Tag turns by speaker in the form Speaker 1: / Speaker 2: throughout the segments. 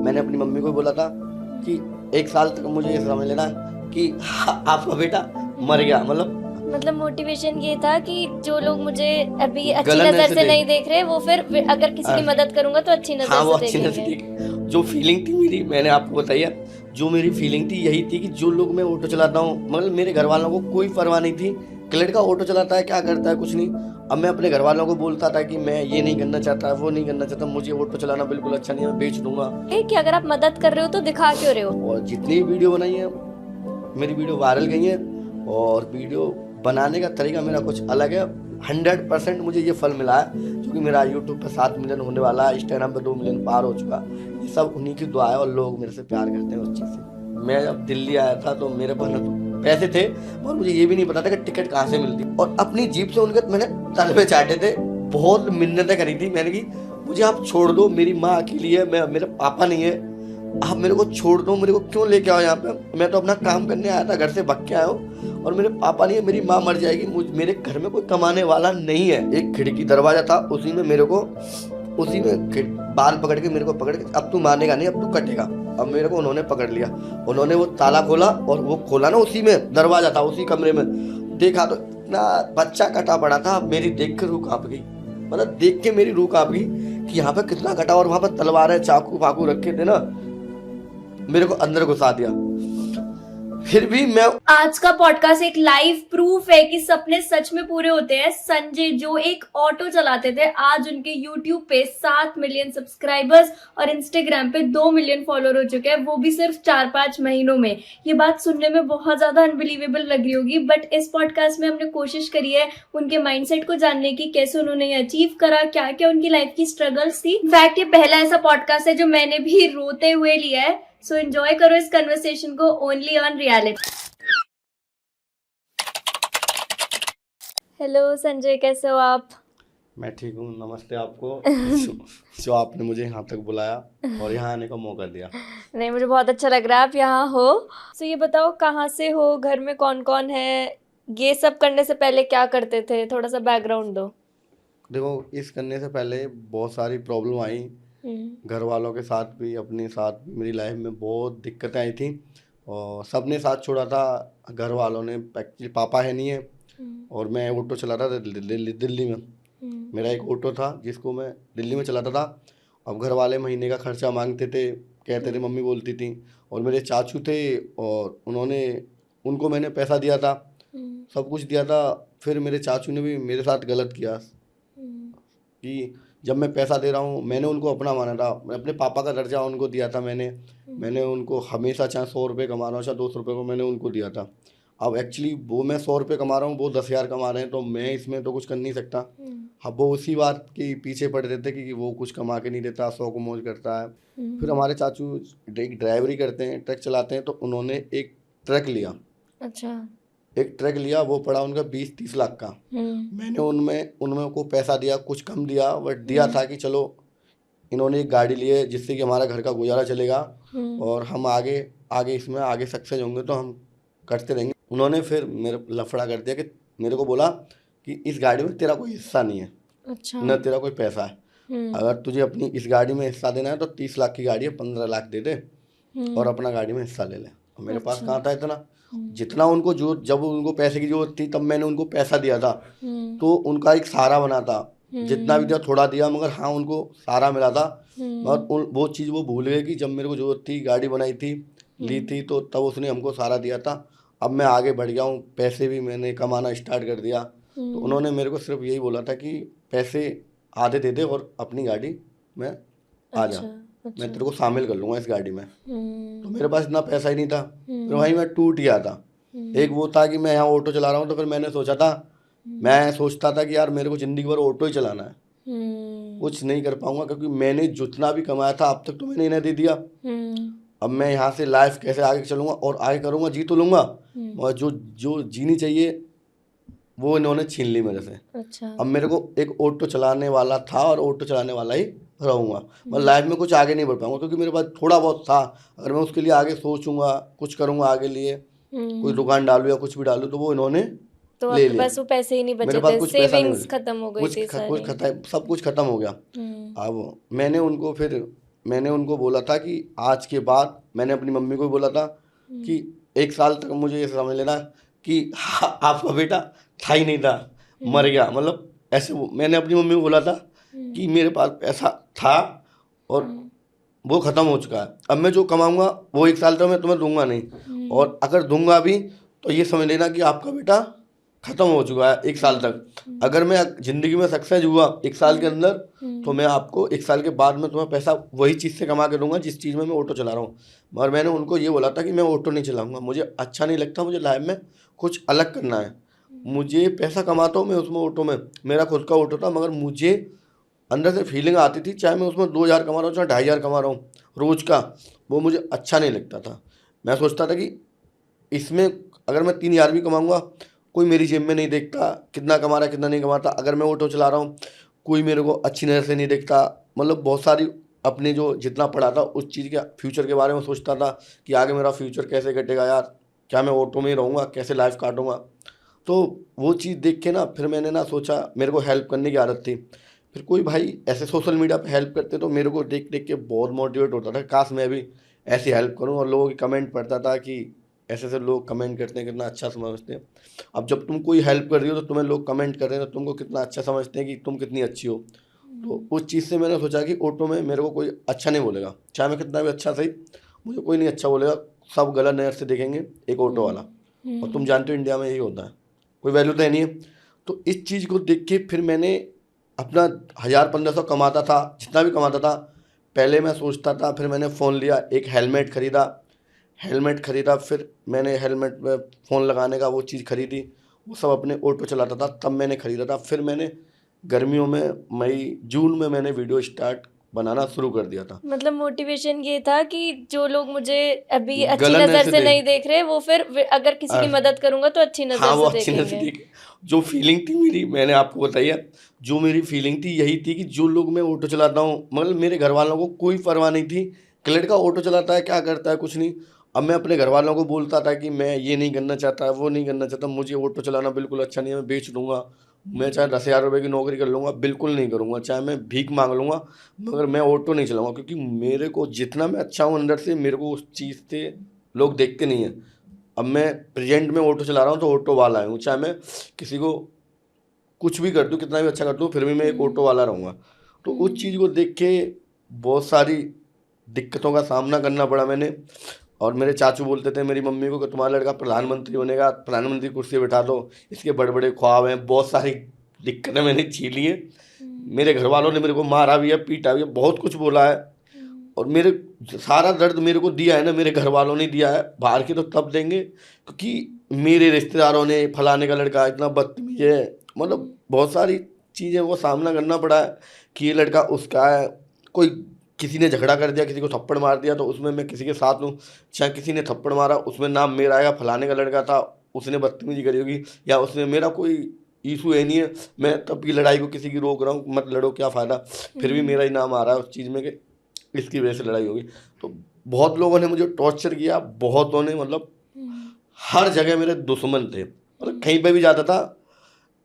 Speaker 1: मैंने अपनी मम्मी को बोला था कि 1 साल तक मुझे ये समझ लेना कि आपका बेटा मर गया।
Speaker 2: मतलब मोटिवेशन ये था कि जो लोग मुझे अभी अच्छी
Speaker 1: गलत
Speaker 2: नजर
Speaker 1: नजर
Speaker 2: से
Speaker 1: से
Speaker 2: नहीं देख रहे, वो फिर अगर किसी की मदद करूंगा तो अच्छी
Speaker 1: हाँ, वो
Speaker 2: नजर
Speaker 1: अच्छी
Speaker 2: से
Speaker 1: नजर
Speaker 2: देखेंगे।
Speaker 1: जो फीलिंग थी मेरी, मैंने आपको बताई है, जो मेरी फीलिंग थी यही थी कि जो लोग मैं ऑटो चलाता हूँ, मतलब मेरे घर वालों को कोई परवाह नहीं थी कि लड़का ऑटो चलाता है, क्या करता है, कुछ नहीं। अब मैं अपने घर वालों को बोलता था कि मैं ये नहीं करना चाहता, वो नहीं करना चाहता, मुझे ऑटो चलाना बिल्कुल अच्छा नहीं है, मैं बेच दूंगा।
Speaker 2: कि अगर आप मदद कर रहे हो तो दिखा क्यों रहे हो?
Speaker 1: और जितनी भी वीडियो बनाई है, मेरी वीडियो वायरल गई है, और वीडियो बनाने का तरीका मेरा कुछ अलग है। 100% मुझे ये फल मिला है, क्योंकि मेरा यूट्यूब पे 7 मिलियन होने वाला है, इंस्टाग्राम पे 2 मिलियन पार हो चुका। ये सब उन्हीं की दुआ है, और लोग मेरे से प्यार करते हैं उस चीज़ से। मैं जब दिल्ली आया था तो मेरे पास न तो पैसे थे, और मुझे ये भी नहीं पता था कि टिकट कहाँ से मिलती, और अपनी जीप से उनके मैंने तलवे चाटे थे, बहुत मिन्नतें करी थी मैंने कि मुझे आप छोड़ दो, मेरी माँ अकेली है, मैं, मेरे पापा नहीं है, आप मेरे को छोड़ दो, मेरे को क्यों लेके आओ यहाँ पे, मैं तो अपना काम करने आया था, घर से भाग के आया हूँ, और मेरे पापा नहीं है, मेरी माँ मर जाएगी, मेरे घर में कोई कमाने वाला नहीं है। एक खिड़की दरवाजा था, उसी में मेरे को, उसी में बाल पकड़ के मेरे को पकड़ के, अब तू मानेगा नहीं, अब तू कटेगा। अब मेरे को उन्होंने पकड़ लिया, उन्होंने वो ताला खोला, और वो खोला ना, उसी में दरवाजा था, उसी कमरे में, देखा तो इतना बच्चा कटा पड़ा था, मेरी देख के रूह कांप गई, मतलब देख के मेरी रूह कांप गई कि यहाँ पे कितना कटा, और वहां पर तलवारें चाकू फाकू रखे थे ना, मेरे को अंदर घुसा दिया। फिर भी मैं
Speaker 2: आज का पॉडकास्ट एक लाइव प्रूफ है कि सपने सच में पूरे होते हैं। संजय जो एक ऑटो चलाते थे, आज उनके यूट्यूब पे 7 मिलियन सब्सक्राइबर्स और इंस्टाग्राम पे 2 मिलियन फॉलोअर हो चुके हैं, वो भी सिर्फ 4-5 महीनों में। ये बात सुनने में बहुत ज्यादा अनबिलीवेबल लग रही होगी, बट इस पॉडकास्ट में हमने कोशिश करी है उनके माइंडसेट को जानने की, कैसे उन्होंने ये अचीव करा, क्या क्या उनकी लाइफ की स्ट्रगल्स थी। इनफैक्ट ये पहला ऐसा पॉडकास्ट है जो मैंने भी रोते हुए लिया है। सो एंजॉय करो इस कन्वर्सेशन को only on reality. Hello Sanjay, कैसे हो आप?
Speaker 1: मैं ठीक हूँ, नमस्ते आपको। जो आपने मुझे यहाँ तक बुलाया और यहाँ आने का मौका दिया।
Speaker 2: नहीं, मुझे बहुत अच्छा लग रहा है आप यहाँ हो। सो ये बताओ, कहाँ से हो, घर में कौन कौन है, ये सब करने से पहले क्या करते थे, थोड़ा सा बैकग्राउंड दो।
Speaker 1: देखो, इस करने से पहले बहुत सारी प्रॉब्लम आई, घर वालों के साथ भी, अपने साथ भी, मेरी लाइफ में बहुत दिक्कतें आई थी, और सबने साथ छोड़ा था, घर वालों ने। एक्चुअली पापा है नहीं है, और मैं ऑटो चलाता था दिल्ली में। मेरा एक ऑटो था जिसको मैं दिल्ली में चलाता था। अब घर वाले महीने का खर्चा मांगते थे, कहते थे, मम्मी बोलती थी, और मेरे चाचू थे, और उनको मैंने पैसा दिया था, सब कुछ दिया था। फिर मेरे चाचू ने भी मेरे साथ गलत किया कि जब मैं पैसा दे रहा हूँ, मैंने उनको अपना माना था, मैं अपने पापा का दर्जा उनको दिया था, मैंने उनको हमेशा, चाहे 100 रुपये कमा रहा हूँ, चाहे 200 रुपये को मैंने उनको दिया था। अब एक्चुअली वो, मैं 100 रुपये कमा रहा हूँ, वो 10,000 कमा रहे हैं, तो मैं इसमें तो कुछ कर नहीं सकता। अब वो उसी बात के पीछे पड़ रहे थे कि वो कुछ कमा के नहीं देता, 100 को मौज करता है। फिर हमारे चाचू एक ड्राइवरी करते हैं, ट्रक चलाते हैं, तो उन्होंने एक ट्रक लिया।
Speaker 2: अच्छा।
Speaker 1: एक ट्रक लिया, वो पड़ा उनका 20-30 लाख का। मैंने उनमें को पैसा दिया, कुछ कम दिया, बट दिया था कि चलो इन्होंने एक गाड़ी ली है जिससे कि हमारा घर का गुजारा चलेगा, और हम आगे इसमें आगे सक्सेस होंगे तो हम करते रहेंगे। उन्होंने फिर मेरे लफड़ा कर दिया कि मेरे को बोला कि इस गाड़ी में तेरा कोई हिस्सा नहीं है,
Speaker 2: अच्छा।
Speaker 1: न तेरा कोई पैसा है, अगर तुझे अपनी इस गाड़ी में हिस्सा देना है तो 30 लाख की गाड़ी है, 15 लाख दे दे और अपना गाड़ी में हिस्सा ले ले। और मेरे पास कहाँ था इतना, जितना उनको जब उनको पैसे की जरूरत थी तब मैंने उनको पैसा दिया था, तो उनका एक सहारा बना था। जितना भी दिया थोड़ा दिया, मगर हाँ उनको सहारा मिला था। मगर वो चीज़ वो भूल गए कि जब मेरे को जरूरत थी, गाड़ी बनाई थी, ली थी, तो तब उसने हमको सहारा दिया था। अब मैं आगे बढ़ गया हूँ, पैसे भी मैंने कमाना स्टार्ट कर दिया, तो उन्होंने मेरे को सिर्फ यही बोला था कि पैसे आधे दे दे और अपनी गाड़ी में आ जा, मैं तेरे को शामिल कर लूँगा इस गाड़ी में। तो मेरे पास इतना पैसा ही नहीं था, फिर वहीं मैं टूट गया था। एक वो था कि मैं यहाँ ऑटो चला रहा हूँ, तो फिर मैंने सोचा था, मैं सोचता था कि यार मेरे को ज़िंदगी भर ऑटो ही चलाना है, कुछ नहीं कर पाऊंगा, क्योंकि मैंने जितना भी कमाया था अब तक तो मैंने इन्हें दे दिया। अब मैं यहाँ से लाइफ कैसे आगे चलूँगा, और आगे करूँगा, जी तो लूँगा, और जो जीनी चाहिए वो इन्होंने छीन ली मेरे से।
Speaker 2: अच्छा।
Speaker 1: अब मेरे को एक ऑटो चलाने वाला था और ऑटो चलाने वाला ही रहूँगा, मैं लाइफ में कुछ आगे नहीं बढ़ पाऊँगा, क्योंकि मेरे पास थोड़ा बहुत था। अगर मैं उसके लिए आगे सोचूंगा, कुछ करूँगा आगे लिए, कोई दुकान डालूँ या कुछ भी डालूँ, तो वो इन्होंने
Speaker 2: तो
Speaker 1: ले
Speaker 2: आपके
Speaker 1: लिया।
Speaker 2: पास वो पैसे ही नहीं
Speaker 1: मेरे
Speaker 2: बचे
Speaker 1: पास
Speaker 2: थे,
Speaker 1: कुछ पैसा नहीं
Speaker 2: सेविंग्स
Speaker 1: बचा,
Speaker 2: खत्म हो गई थी सारी।
Speaker 1: सब कुछ खत्म हो गया। अब मैंने उनको फिर मैंने उनको बोला था कि आज के बाद मैंने अपनी मम्मी को भी बोला था कि 1 साल तक मुझे ये समझ लेना कि आपका बेटा था ही नहीं था, मर गया। मतलब ऐसे मैंने अपनी मम्मी को बोला था कि मेरे पास पैसा था और वो ख़त्म हो चुका है। अब मैं जो कमाऊंगा वो 1 साल तक मैं तुम्हें दूंगा नहीं, और अगर दूंगा भी तो ये समझ लेना कि आपका बेटा ख़त्म हो चुका है 1 साल तक। अगर मैं ज़िंदगी में सक्सेस हुआ 1 साल के अंदर तो मैं आपको 1 साल के बाद में तुम्हें पैसा वही चीज़ से कमा के दूंगा जिस चीज़ में मैं ऑटो चला रहा हूँ। मगर मैंने उनको ये बोला था कि मैं ऑटो नहीं चलाऊँगा, मुझे अच्छा नहीं लगता, मुझे लाइफ में कुछ अलग करना है। मुझे पैसा कमाता हूँ मैं उसमें, ऑटो में मेरा खुद का ऑटो था, मगर मुझे अंदर से फीलिंग आती थी, चाहे मैं उसमें 2,000 कमा रहा हूँ चाहे 2,500 कमा रहा हूँ रोज़ का, वो मुझे अच्छा नहीं लगता था। मैं सोचता था कि इसमें अगर मैं 3,000 भी कमाऊँगा कोई मेरी जेब में नहीं देखता कितना कमा रहा है कितना नहीं कमाता। अगर मैं ऑटो चला रहा हूँ कोई मेरे को अच्छी नज़र से नहीं देखता। मतलब बहुत सारी अपने जो जितना पढ़ा था उस चीज़ के फ्यूचर के बारे में सोचता था कि आगे मेरा फ्यूचर कैसे कटेगा यार, क्या मैं ऑटो में ही रहूँगा, कैसे लाइफ काटूँगा। तो वो चीज़ देख के ना फिर मैंने ना सोचा, मेरे को हेल्प करने की आदत थी। फिर कोई भाई ऐसे सोशल मीडिया पे हेल्प करते तो मेरे को देख देख के बहुत मोटिवेट होता था, काश मैं भी ऐसी हेल्प करूँ। और लोगों की कमेंट पढ़ता था कि ऐसे ऐसे लोग कमेंट करते हैं, कितना अच्छा समझते हैं। अब जब तुम कोई हेल्प कर रही हो तो तुम्हें लोग कमेंट कर रहे हैं तो तुमको कितना अच्छा समझते हैं कि तुम कितनी अच्छी हो। तो उस चीज़ से मैंने सोचा कि ऑटो में मेरे को कोई अच्छा नहीं बोलेगा, चाहे मैं कितना भी अच्छा सही, मुझे कोई नहीं अच्छा बोलेगा। सब गलत नज़र से देखेंगे एक ऑटो वाला, और तुम जानते हो इंडिया में यही होता है, कोई वैल्यू तो है नहीं है। तो इस चीज़ को देख के फिर मैंने अपना 1,000-1,500 कमाता था, जितना भी कमाता था पहले मैं सोचता था, फिर मैंने फ़ोन लिया, एक हेलमेट ख़रीदा, फिर मैंने हेलमेट में फ़ोन लगाने का वो चीज़ ख़रीदी, वो सब अपने ऑटो चलाता था तब मैंने ख़रीदा था। फिर मैंने गर्मियों में जून में मैंने वीडियो स्टार्ट बनाना शुरू कर दिया था।
Speaker 2: मतलब मोटिवेशन ये था कि जो लोग मुझे अभी अच्छी
Speaker 1: गलत नज़र
Speaker 2: नजर
Speaker 1: से
Speaker 2: से नहीं
Speaker 1: देख
Speaker 2: देख रहे वो फिर अगर किसी की
Speaker 1: अ,
Speaker 2: मदद करूंगा तो अच्छी
Speaker 1: हाँ,
Speaker 2: नजर
Speaker 1: वो
Speaker 2: से
Speaker 1: अच्छी नज़र से
Speaker 2: देखेंगे।
Speaker 1: देखे। जो फीलिंग थी मेरी, मैंने आपको बताई है, जो मेरी फीलिंग थी यही थी कि जो लोग मैं ऑटो चलाता हूँ, मतलब मेरे घर वालों को कोई परवाह नहीं थी कि लड़का ऑटो चलाता है क्या करता है, कुछ नहीं। अब मैं अपने घर वालों को बोलता था कि मैं ये नहीं करना चाहता, वो नहीं करना चाहता, मुझे ऑटो चलाना बिल्कुल अच्छा नहीं है, मैं बेच दूंगा, मैं चाहे 10,000 रुपये की नौकरी कर लूँगा, बिल्कुल नहीं करूँगा, चाहे मैं भीख मांग लूँगा, मगर मैं ऑटो नहीं चलाऊँगा। क्योंकि मेरे को जितना मैं अच्छा हूँ अंदर से, मेरे को उस चीज़ से लोग देखते नहीं हैं। अब मैं प्रेजेंट में ऑटो चला रहा हूँ तो ऑटो वाला हूँ, चाहे मैं किसी को कुछ भी कर दूँ, कितना भी अच्छा कर दूँ, फिर भी मैं एक ऑटो वाला रहूँगा। तो उस चीज़ को देख के बहुत सारी दिक्कतों का सामना करना पड़ा मैंने। और मेरे चाचू बोलते थे मेरी मम्मी को कि तुम्हारा लड़का प्रधानमंत्री बनेगा, प्रधानमंत्री कुर्सी पे बैठा दो, इसके बड़े बड़े ख्वाब हैं। बहुत सारी दिक्कतें मैंने झेली हैं। मेरे घर वालों ने मेरे को मारा भी है, पीटा भी है, बहुत कुछ बोला है। और मेरे सारा दर्द मेरे को दिया है ना मेरे घर वालों ने दिया है, बाहर के तो तब देंगे क्योंकि मेरे रिश्तेदारों ने फलाने का लड़का इतना बदतमीज है, मतलब बहुत सारी चीज़ें वो सामना करना पड़ा है कि ये लड़का उसका है। कोई किसी ने झगड़ा कर दिया, किसी को थप्पड़ मार दिया तो उसमें मैं किसी के साथ हूँ, चाहे किसी ने थप्पड़ मारा उसमें नाम मेरा आएगा, फलाने का लड़का था, उसने बदतमीजी करी होगी, या उसने, मेरा कोई इशू है नहीं है, मैं तब की लड़ाई को किसी की रोक रहा हूँ, मत लड़ो क्या फ़ायदा, फिर भी मेरा ही नाम आ रहा है उस चीज़ में कि इसकी वजह से लड़ाई होगी। तो बहुत लोगों ने मुझे टॉर्चर किया, बहुतों ने, मतलब हर जगह मेरे दुश्मन थे। मतलब कहीं पे भी जाता था,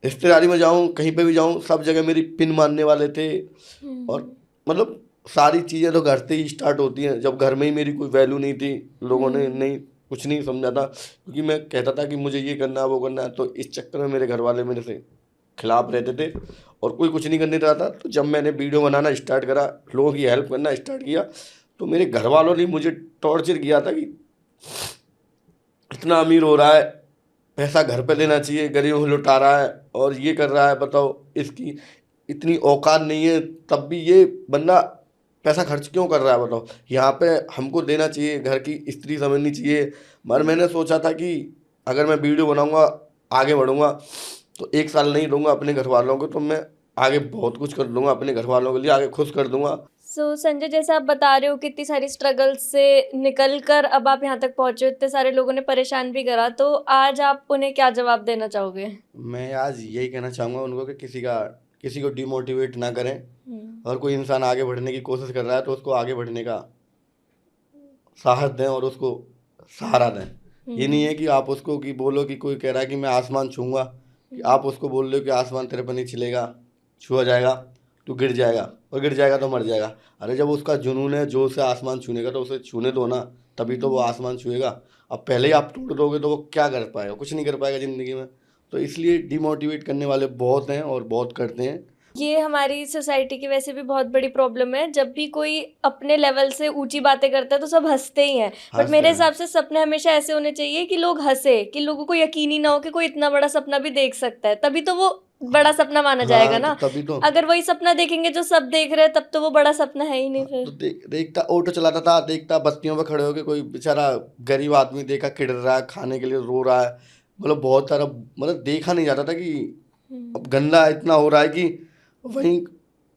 Speaker 1: रिश्तेदारी में जाऊँ, कहीं पे भी जाऊँ, सब जगह मेरी पिन मारने वाले थे। और मतलब सारी चीज़ें तो घर से ही स्टार्ट होती हैं, जब घर में ही मेरी कोई वैल्यू नहीं थी, लोगों ने नहीं कुछ नहीं समझा था, क्योंकि मैं कहता था कि मुझे ये करना है वो करना है, तो इस चक्कर में मेरे घर वाले मेरे से खिलाफ रहते थे और कोई कुछ नहीं करने देता था। तो जब मैंने वीडियो बनाना स्टार्ट करा, लोगों की हेल्प करना स्टार्ट किया, तो मेरे घर वालों ने मुझे टॉर्चर किया था कि इतना अमीर हो रहा है, पैसा घर पे देना चाहिए, गरीबों में लुटा रहा है और ये कर रहा है, बताओ इसकी इतनी औकात नहीं है, तब भी ये बंदा पैसा खर्च क्यों कर रहा है, बताओ यहाँ पे हमको देना चाहिए, घर की स्त्री समझनी चाहिए। मगर मैंने सोचा था कि अगर मैं वीडियो बनाऊंगा, आगे बढ़ूंगा, तो 1 साल नहीं दूंगा अपने घर वालों को, तो मैं आगे बहुत कुछ कर दूंगा अपने घर वालों के लिए, आगे खुश कर दूंगा।
Speaker 2: सो संजय, जैसे आप बता रहे हो कि इतनी सारी स्ट्रगल से निकल कर अब आप यहाँ तक पहुंचे हो, इतने सारे लोगों ने परेशान भी करा, तो आज आप उन्हें क्या जवाब देना चाहोगे?
Speaker 1: मैं आज यही कहना चाहूँगा उनको कि किसी को डिमोटिवेट ना करें, और कोई इंसान आगे बढ़ने की कोशिश कर रहा है तो उसको आगे बढ़ने का साहस दें और उसको सहारा दें। ये नहीं है कि आप उसको कि बोलो कि कोई कह रहा है कि मैं आसमान छूँगा, कि आप उसको बोल रहे हो कि आसमान तेरे पर नहीं छिलेगा, छुआ जाएगा तो गिर जाएगा। और गिर जाएगा तो मर जाएगा। अरे जब उसका जुनून है जो उसे आसमान छूने का तो उसे छूने दो ना, तभी तो वो आसमान छुएगा। अब पहले ही आप तोड़ दोगे तो वो क्या कर पाएगा, कुछ नहीं कर पाएगा ज़िंदगी में। तो इसलिए डिमोटिवेट करने वाले बहुत हैं और बहुत करते हैं।
Speaker 2: ये हमारी सोसाइटी की वैसे भी बहुत बड़ी प्रॉब्लम है। जब भी कोई अपने लेवल से ऊंची बातें करता है तो सब हंसते ही हैं, बट
Speaker 1: हंसते
Speaker 2: मेरे
Speaker 1: हैं।
Speaker 2: हिसाब से सपने हमेशा ऐसे होने चाहिए कि लोग हंसे, कि लोगों को यकीन ही ना हो कि कोई इतना बड़ा सपना भी देख सकता है, तभी तो वो बड़ा सपना माना जाएगा
Speaker 1: हाँ
Speaker 2: ना।
Speaker 1: तो तभी तो।
Speaker 2: अगर वही सपना देखेंगे जो सब देख रहे हैं, तब तो वो बड़ा सपना है ही नहीं
Speaker 1: तो
Speaker 2: फिर।
Speaker 1: देखता ऑटो चलाता था, देखता बत्तियों पे खड़े होके कोई बेचारा गरीब आदमी देखा किड़ रहा है, खाने के लिए रो रहा है। मतलब बहुत सारा, मतलब देखा नहीं जाता था कि अब गंदा इतना हो रहा है कि वहीं